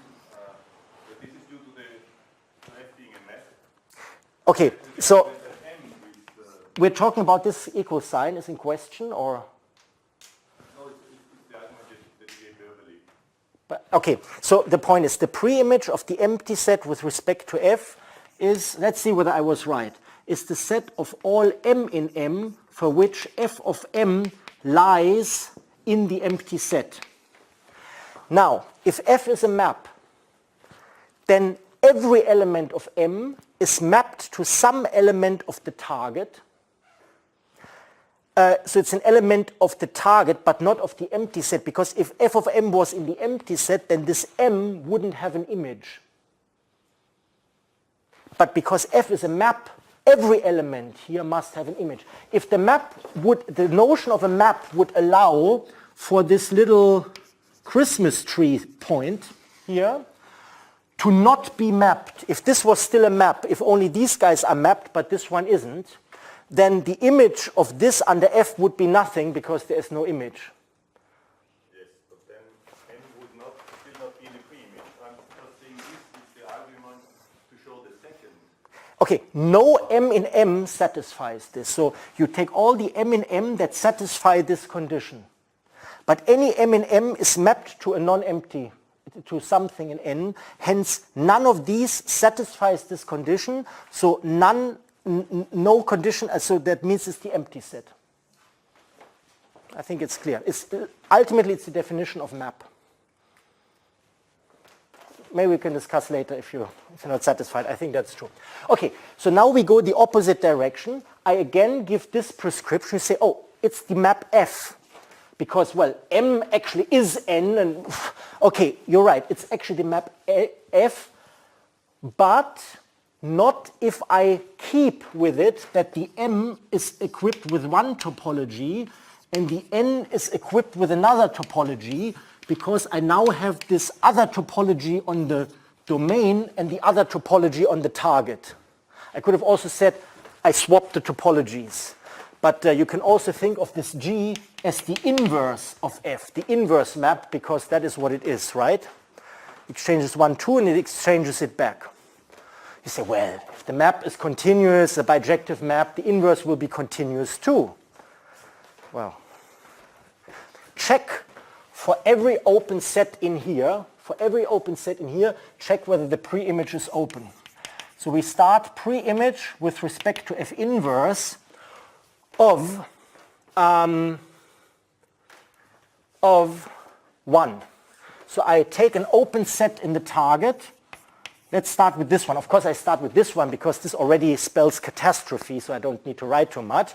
but this is due to F being a map. Okay, so M is we're talking about this equal sign is in question, or? No, it's the argument that you gave verbally. But, okay, so the point is the pre-image of the empty set with respect to F is, let's see whether I was right, is the set of all M in M for which F of M lies in the empty set. Now, if F is a map, then every element of M is mapped to some element of the target. So it's an element of the target, but not of the empty set, because if F of M was in the empty set, then this M wouldn't have an image. But because F is a map, every element here must have an image. If the map would, the notion of a map would allow for this little Christmas tree point here to not be mapped. If this was still a map, if only these guys are mapped, but this one isn't, then the image of this under F would be nothing because there is no image. Yes, but then M would still not be in the pre-image. I'm just saying this is the argument to show the second. Okay, no M in M satisfies this. So you take all the M in M that satisfy this condition. But any M in M is mapped to a non-empty, to something in N. Hence, none of these satisfies this condition. So no condition, so that means it's the empty set. I think it's clear. Ultimately, it's the definition of map. Maybe we can discuss later if you're not satisfied. I think that's true. Okay, so now we go the opposite direction. I again give this prescription. You say, oh, it's the map F. Because, well, M actually is N. And okay, you're right. It's actually the map F. But not if I keep with it that the M is equipped with one topology and the N is equipped with another topology, because I now have this other topology on the domain and the other topology on the target. I could have also said I swapped the topologies. But you can also think of this G as the inverse of F, the inverse map, because that is what it is, right? Exchanges 1, 2, and it exchanges it back. You say, well, if the map is continuous, a bijective map, the inverse will be continuous too. Well, check for every open set in here, check whether the pre-image is open. So we start pre-image with respect to F inverse of 1. So I take an open set in the target. Let's start with this one. Of course, I start with this one because this already spells catastrophe, so I don't need to write too much.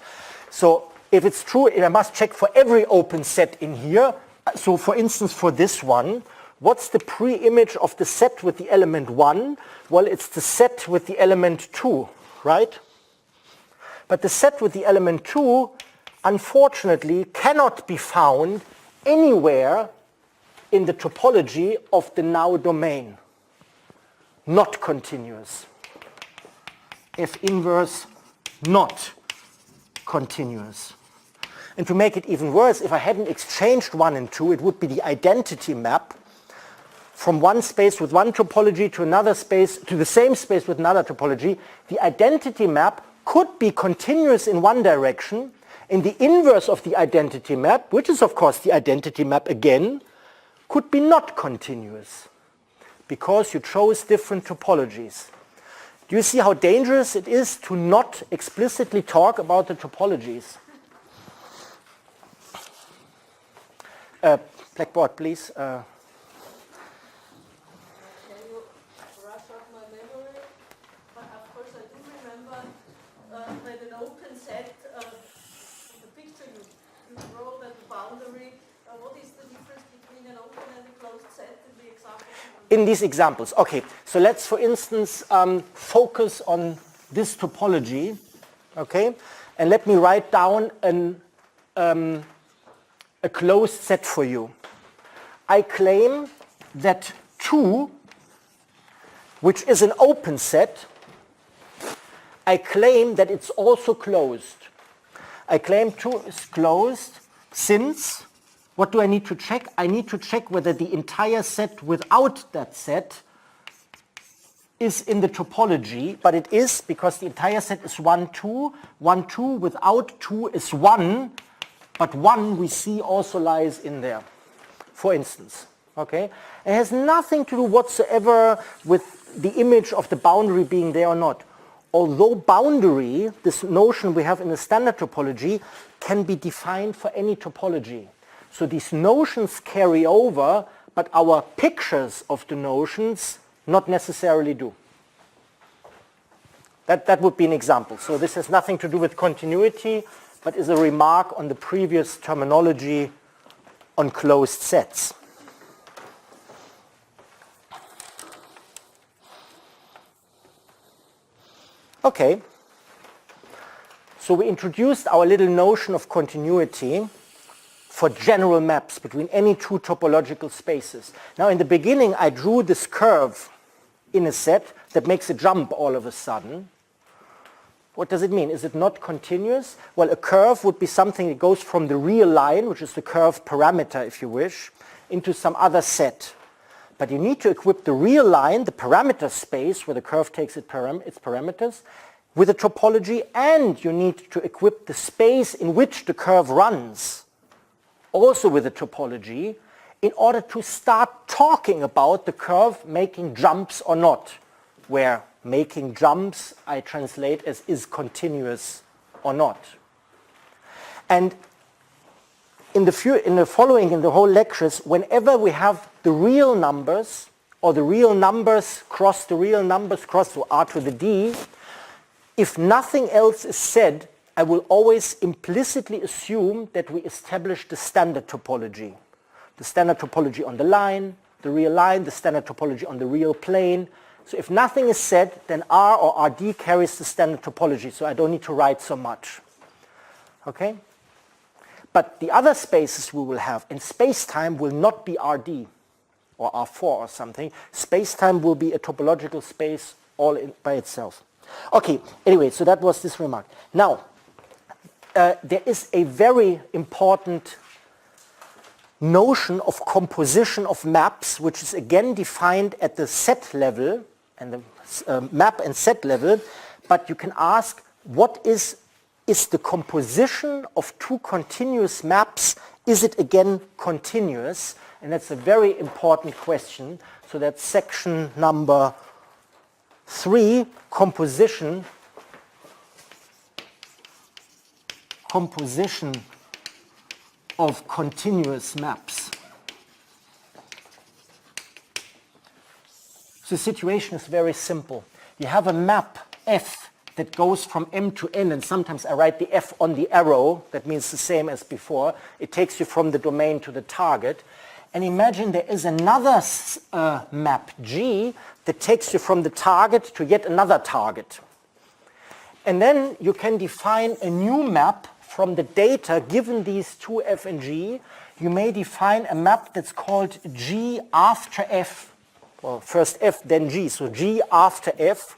So if it's true, I must check for every open set in here. So for instance, for this one, what's the pre-image of the set with the element 1? Well, it's the set with the element 2, right? But the set with the element 2, unfortunately, cannot be found anywhere in the topology of the now domain. Not continuous. F inverse not continuous. And to make it even worse, if I hadn't exchanged 1 and 2, it would be the identity map from one space with one topology to another space, to the same space with another topology. The identity map could be continuous in one direction, and the inverse of the identity map, which is of course the identity map again, could be not continuous, because you chose different topologies. Do you see how dangerous it is to not explicitly talk about the topologies? Blackboard, please. Can you brush up my memory? But of course I do remember that an open set, the picture you draw at the boundary, what is the difference between an open and a closed set in the example? In these examples. Okay, so let's for instance focus on this topology, okay? And let me write down a closed set for you. I claim that 2, which is an open set, I claim that it's also closed. I claim 2 is closed since, what do I need to check? I need to check whether the entire set without that set is in the topology, but it is because the entire set is 1, 2. 1, 2 without 2 is 1, but 1 we see also lies in there, for instance. Okay? It has nothing to do whatsoever with the image of the boundary being there or not. Although boundary, this notion we have in the standard topology, can be defined for any topology. So these notions carry over, but our pictures of the notions not necessarily do. That would be an example. So this has nothing to do with continuity, but is a remark on the previous terminology on closed sets. Okay. So we introduced our little notion of continuity for general maps between any two topological spaces. Now in the beginning I drew this curve in a set that makes a jump all of a sudden. What does it mean? Is it not continuous? Well, a curve would be something that goes from the real line, which is the curve parameter if you wish, into some other set. But you need to equip the real line, the parameter space where the curve takes its parameters, with a topology, and you need to equip the space in which the curve runs also with a topology in order to start talking about the curve making jumps or not, where making jumps I translate as is continuous or not. And in the whole lectures, whenever we have the real numbers or the real numbers cross the real numbers cross to r to the d, if nothing else is said, I will always implicitly assume that we established the standard topology. The standard topology on the line, the real line, the standard topology on the real plane. So if nothing is said, then R or RD carries the standard topology, so I don't need to write so much. Okay? But the other spaces we will have in space-time will not be RD or R4 or something. Space-time will be a topological space all by itself. Okay, anyway, so that was this remark. Now, there is a very important notion of composition of maps, which is again defined at the set level, and the map and set level, but you can ask, what is the composition of two continuous maps, is it again continuous? And that's a very important question. So that's section number 3, composition of continuous maps. So the situation is very simple. You have a map F that goes from M to N, and sometimes I write the F on the arrow. That means the same as before. It takes you from the domain to the target. And imagine there is another map G that takes you from the target to yet another target. And then you can define a new map from the data given these two F and G. You may define a map that's called G after F. Well, first F, then G. So G after F,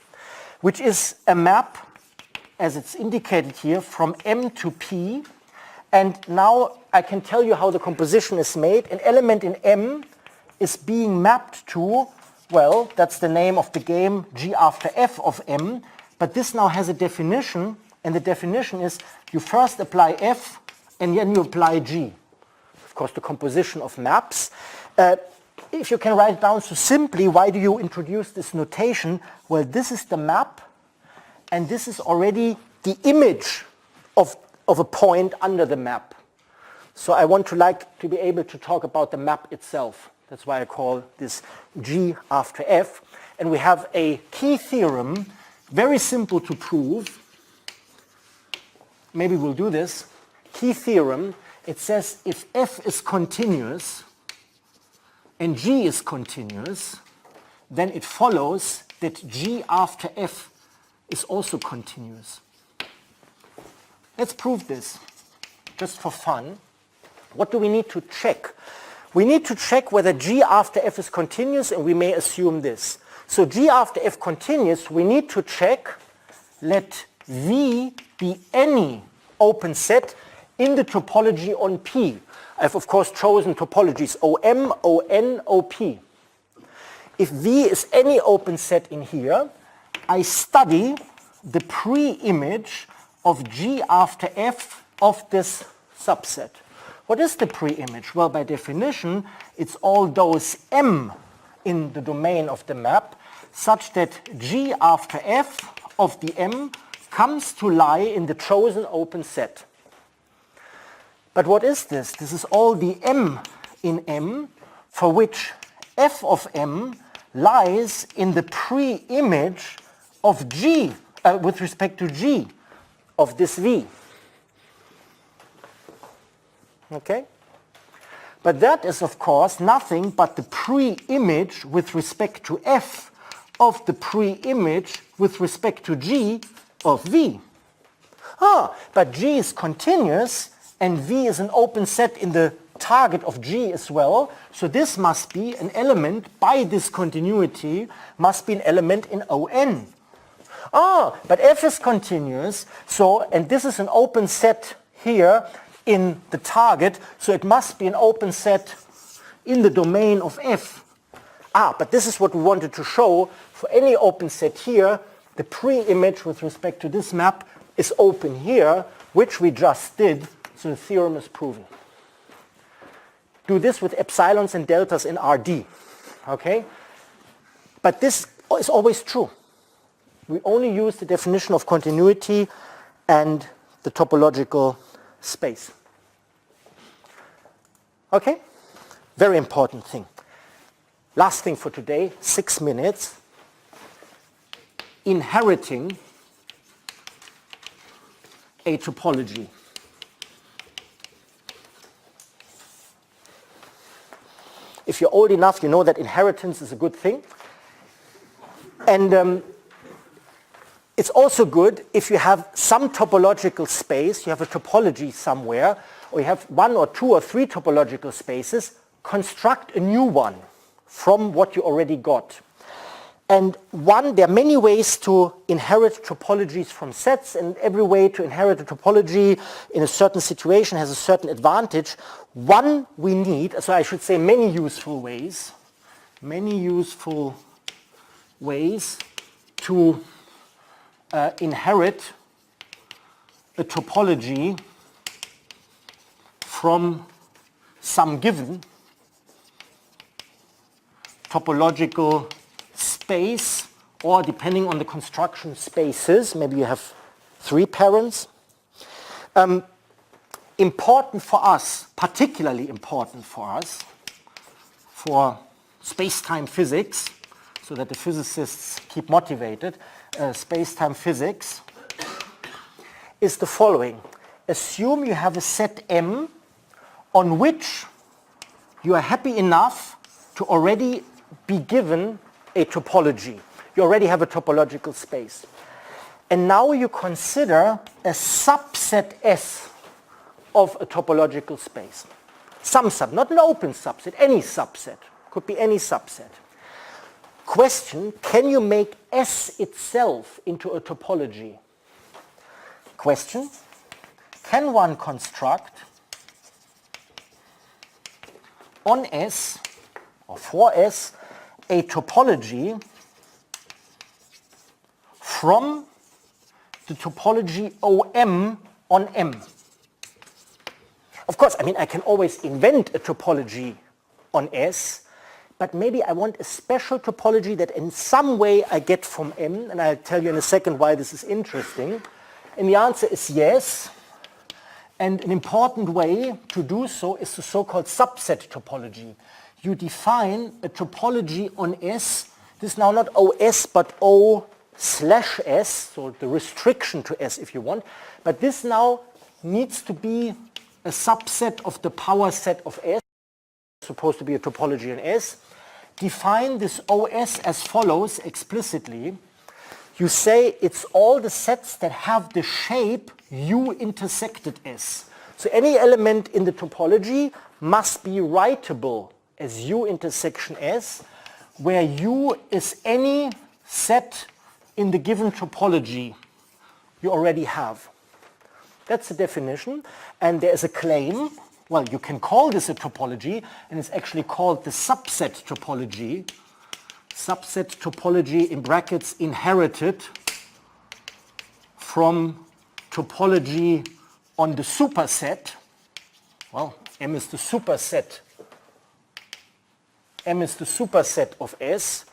which is a map, as it's indicated here, from M to P. And now I can tell you how the composition is made. An element in M is being mapped to, well, that's the name of the game, G after F of M. But this now has a definition, and the definition is you first apply F, and then you apply G. Of course, the composition of maps. If you can write it down so simply, why do you introduce this notation? Well, this is the map, and this is already the image of a point under the map. So I want to be able to talk about the map itself. That's why I call this G after F. And we have a key theorem, very simple to prove. Maybe we'll do this. Key theorem, it says if F is continuous and G is continuous, then it follows that G after F is also continuous. Let's prove this, just for fun. What do we need to check? We need to check whether G after F is continuous, and we may assume this. So G after F continuous, we need to check, let V be any open set in the topology on P. I've of course chosen topologies OM, ON, OP. if V is any open set in here, I study the pre-image of G after F of this subset. What is the pre-image? Well, by definition, it's all those M in the domain of the map such that G after F of the M comes to lie in the chosen open set. But what is this? This is all the M in M for which F of M lies in the pre-image of G with respect to G of this V. Okay? But that is, of course, nothing but the pre-image with respect to F of the pre-image with respect to G of V. But G is continuous and V is an open set in the target of G as well. So this must be an element, by this continuity, must be an element in ON. But F is continuous, so, and this is an open set here in the target, so it must be an open set in the domain of F. But this is what we wanted to show. For any open set here, the pre-image with respect to this map is open here, which we just did, so the theorem is proven. Do this with epsilons and deltas in RD, okay? But this is always true. We only use the definition of continuity and the topological space. Okay? Very important thing. Last thing for today, 6 minutes. Inheriting a topology. If you're old enough, you know that inheritance is a good thing. And it's also good if you have some topological space, you have a topology somewhere, or you have 1 or 2 or 3 topological spaces, construct a new one from what you already got. And there are many ways to inherit topologies from sets, and every way to inherit a topology in a certain situation has a certain advantage. One we need, so I should say many useful ways to inherit a topology from some given topological space, or depending on the construction spaces, maybe you have 3 parents. Important for us, particularly important for us, for space-time physics, so that the physicists keep motivated, space-time physics, is the following. Assume you have a set M on which you are happy enough to already be given a topology. You already have a topological space. And now you consider a subset S of a topological space. Not an open subset, any subset. Could be any subset. Question, can you make S itself into a topology? Question, can one construct on S or for S a topology from the topology OM on M? Of course, I can always invent a topology on S, but maybe I want a special topology that in some way I get from M, and I'll tell you in a second why this is interesting. And the answer is yes. And an important way to do so is the so-called subset topology. You define a topology on S. This is now not OS, but O/S, so the restriction to S if you want. But this now needs to be a subset of the power set of S. It's supposed to be a topology on S. Define this OS as follows explicitly. You say it's all the sets that have the shape U intersected S. So any element in the topology must be writable as U intersection S, where U is any set in the given topology you already have. That's the definition, and there is a claim. Well, you can call this a topology, and it's actually called the subset topology. subset topology in brackets inherited from topology on the superset. Well, M is the superset. M is the superset of S.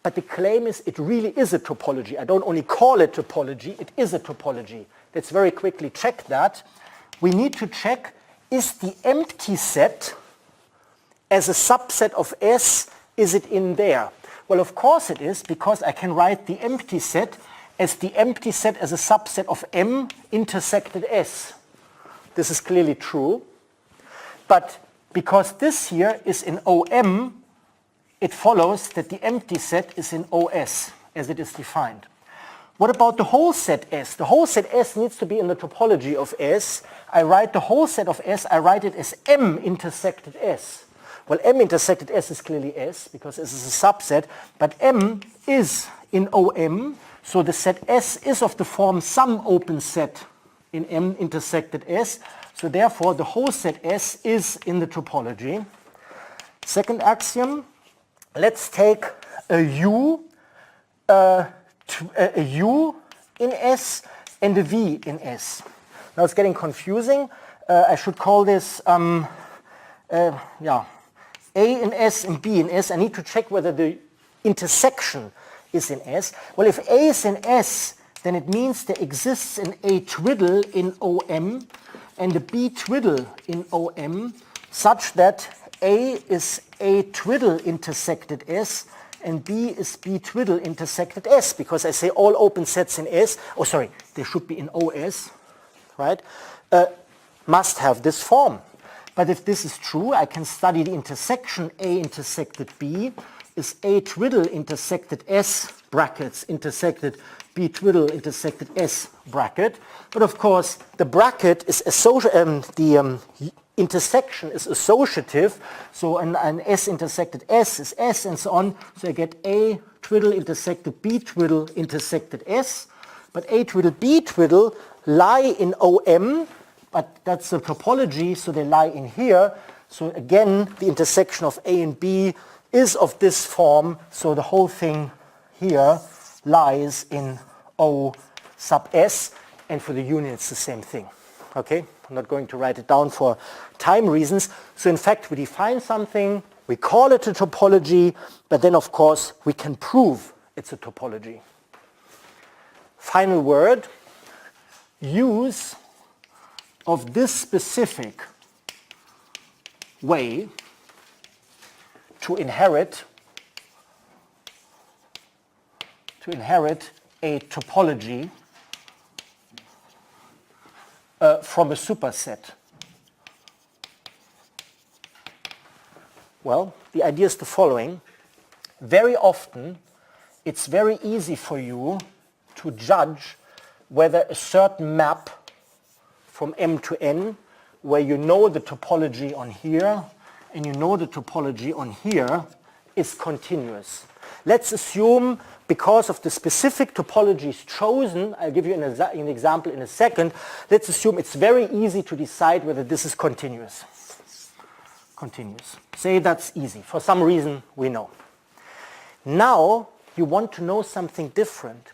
But the claim is it really is a topology. I don't only call it topology, it is a topology. Let's very quickly check that. We need to check, is the empty set as a subset of S, is it in there? Well, of course it is, because I can write the empty set as the empty set as a subset of M intersected S. This is clearly true. But because this here is in OM, it follows that the empty set is in OS as it is defined. What about the whole set S? The whole set S needs to be in the topology of S. I write the whole set of S, I write it as M intersected S. Well, M intersected S is clearly S because S is a subset, but M is in OM, so the set S is of the form some open set in M intersected S, so therefore the whole set S is in the topology. Second axiom, let's take a U in S and a V in S. Now it's getting confusing. I should call this A in S and B in S. I need to check whether the intersection is in S. Well, if A is in S, then it means there exists an A twiddle in OM and a B twiddle in OM such that A is A twiddle intersected S and B is B twiddle intersected S, because I say all open sets in S, they should be in OS, right, must have this form. But if this is true, I can study the intersection A intersected B is A twiddle intersected S brackets intersected B twiddle intersected S bracket. But of course, the bracket is intersection is associative, so an S intersected S is S and so on. So I get A twiddle intersected B twiddle intersected S. But A twiddle B twiddle lie in OM, but that's the topology, so they lie in here. So again, the intersection of A and B is of this form, so the whole thing here lies in O sub S, and for the union it's the same thing. Okay, I'm not going to write it down for time reasons. So in fact, we define something, we call it a topology, but then of course we can prove it's a topology. Final word, use of this specific way to inherit a topology from a superset. Well, the idea is the following. Very often, it's very easy for you to judge whether a certain map from M to N, where you know the topology on here and you know the topology on here, is continuous. Let's assume, because of the specific topologies chosen, I'll give you an example in a second, let's assume it's very easy to decide whether this is continuous. Continuous. Say that's easy. For some reason, we know. Now, you want to know something different.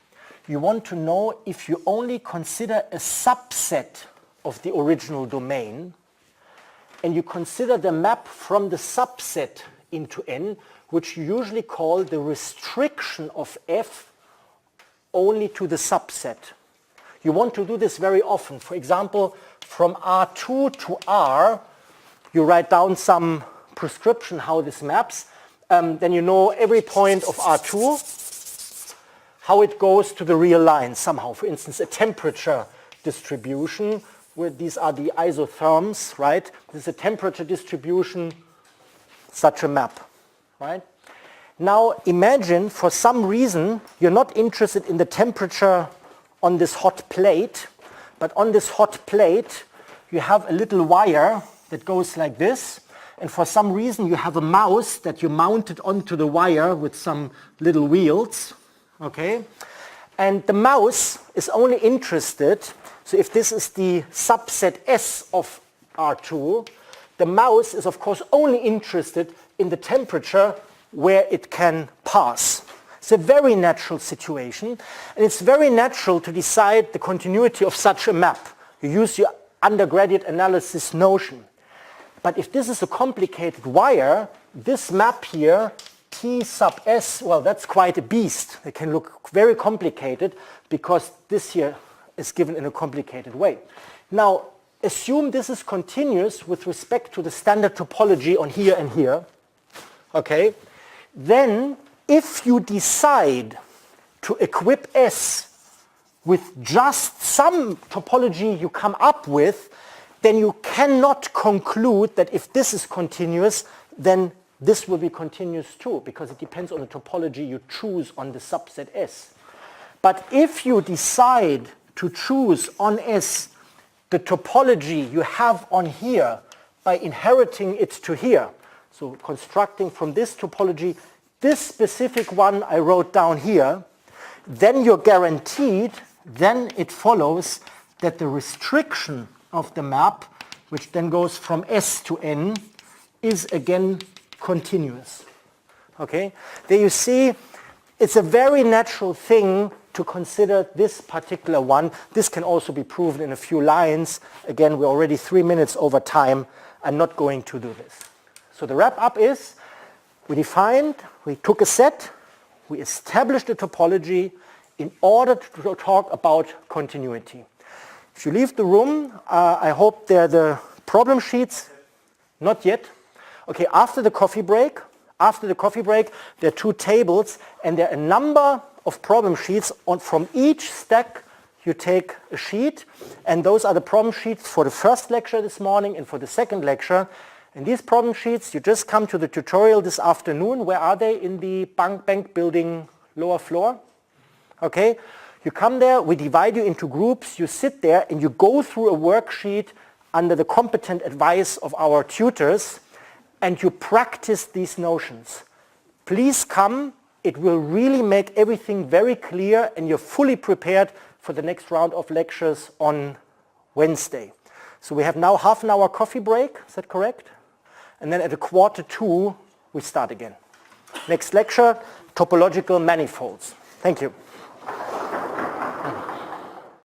You want to know if you only consider a subset of the original domain, and you consider the map from the subset into N, which you usually call the restriction of F only to the subset. You want to do this very often. For example, from R2 to R, you write down some prescription how this maps. Then you know every point of R2, how it goes to the real line somehow. For instance, a temperature distribution, where these are the isotherms, right? This is a temperature distribution, such a map, right? Now imagine for some reason you're not interested in the temperature on this hot plate, but on this hot plate you have a little wire that goes like this, and for some reason you have a mouse that you mounted onto the wire with some little wheels, okay? And the mouse is only interested, so if this is the subset S of R2, the mouse is of course only interested in the temperature where it can pass. It's a very natural situation, and it's very natural to decide the continuity of such a map. You use your undergraduate analysis notion. But if this is a complicated wire, this map here, T sub S, well, that's quite a beast. It can look very complicated because this here is given in a complicated way. Now, assume this is continuous with respect to the standard topology on here and here. Okay? Then, if you decide to equip S with just some topology you come up with, then you cannot conclude that if this is continuous, then this will be continuous too, because it depends on the topology you choose on the subset S. But if you decide to choose on S the topology you have on here by inheriting it to here, so constructing from this topology this specific one I wrote down here, then you're guaranteed, then it follows that the restriction of the map, which then goes from S to N, is again continuous. Okay? There you see, it's a very natural thing to consider this particular one. This can also be proven in a few lines. Again, we're already 3 minutes over time. I'm not going to do this. So the wrap up is, we took a set, we established a topology in order to talk about continuity. If you leave the room, I hope there are the problem sheets. Not yet. Okay, after the coffee break, there are 2 tables, and there are a number of problem sheets. From each stack, you take a sheet, and those are the problem sheets for the first lecture this morning and for the second lecture. And these problem sheets, you just come to the tutorial this afternoon. Where are they? In the bank building lower floor. Okay, you come there, we divide you into groups, you sit there and you go through a worksheet under the competent advice of our tutors, and you practice these notions. Please come, it will really make everything very clear, and you're fully prepared for the next round of lectures on Wednesday. So we have now half an hour coffee break, is that correct? And then at 1:45, we start again. Next lecture, topological manifolds. Thank you.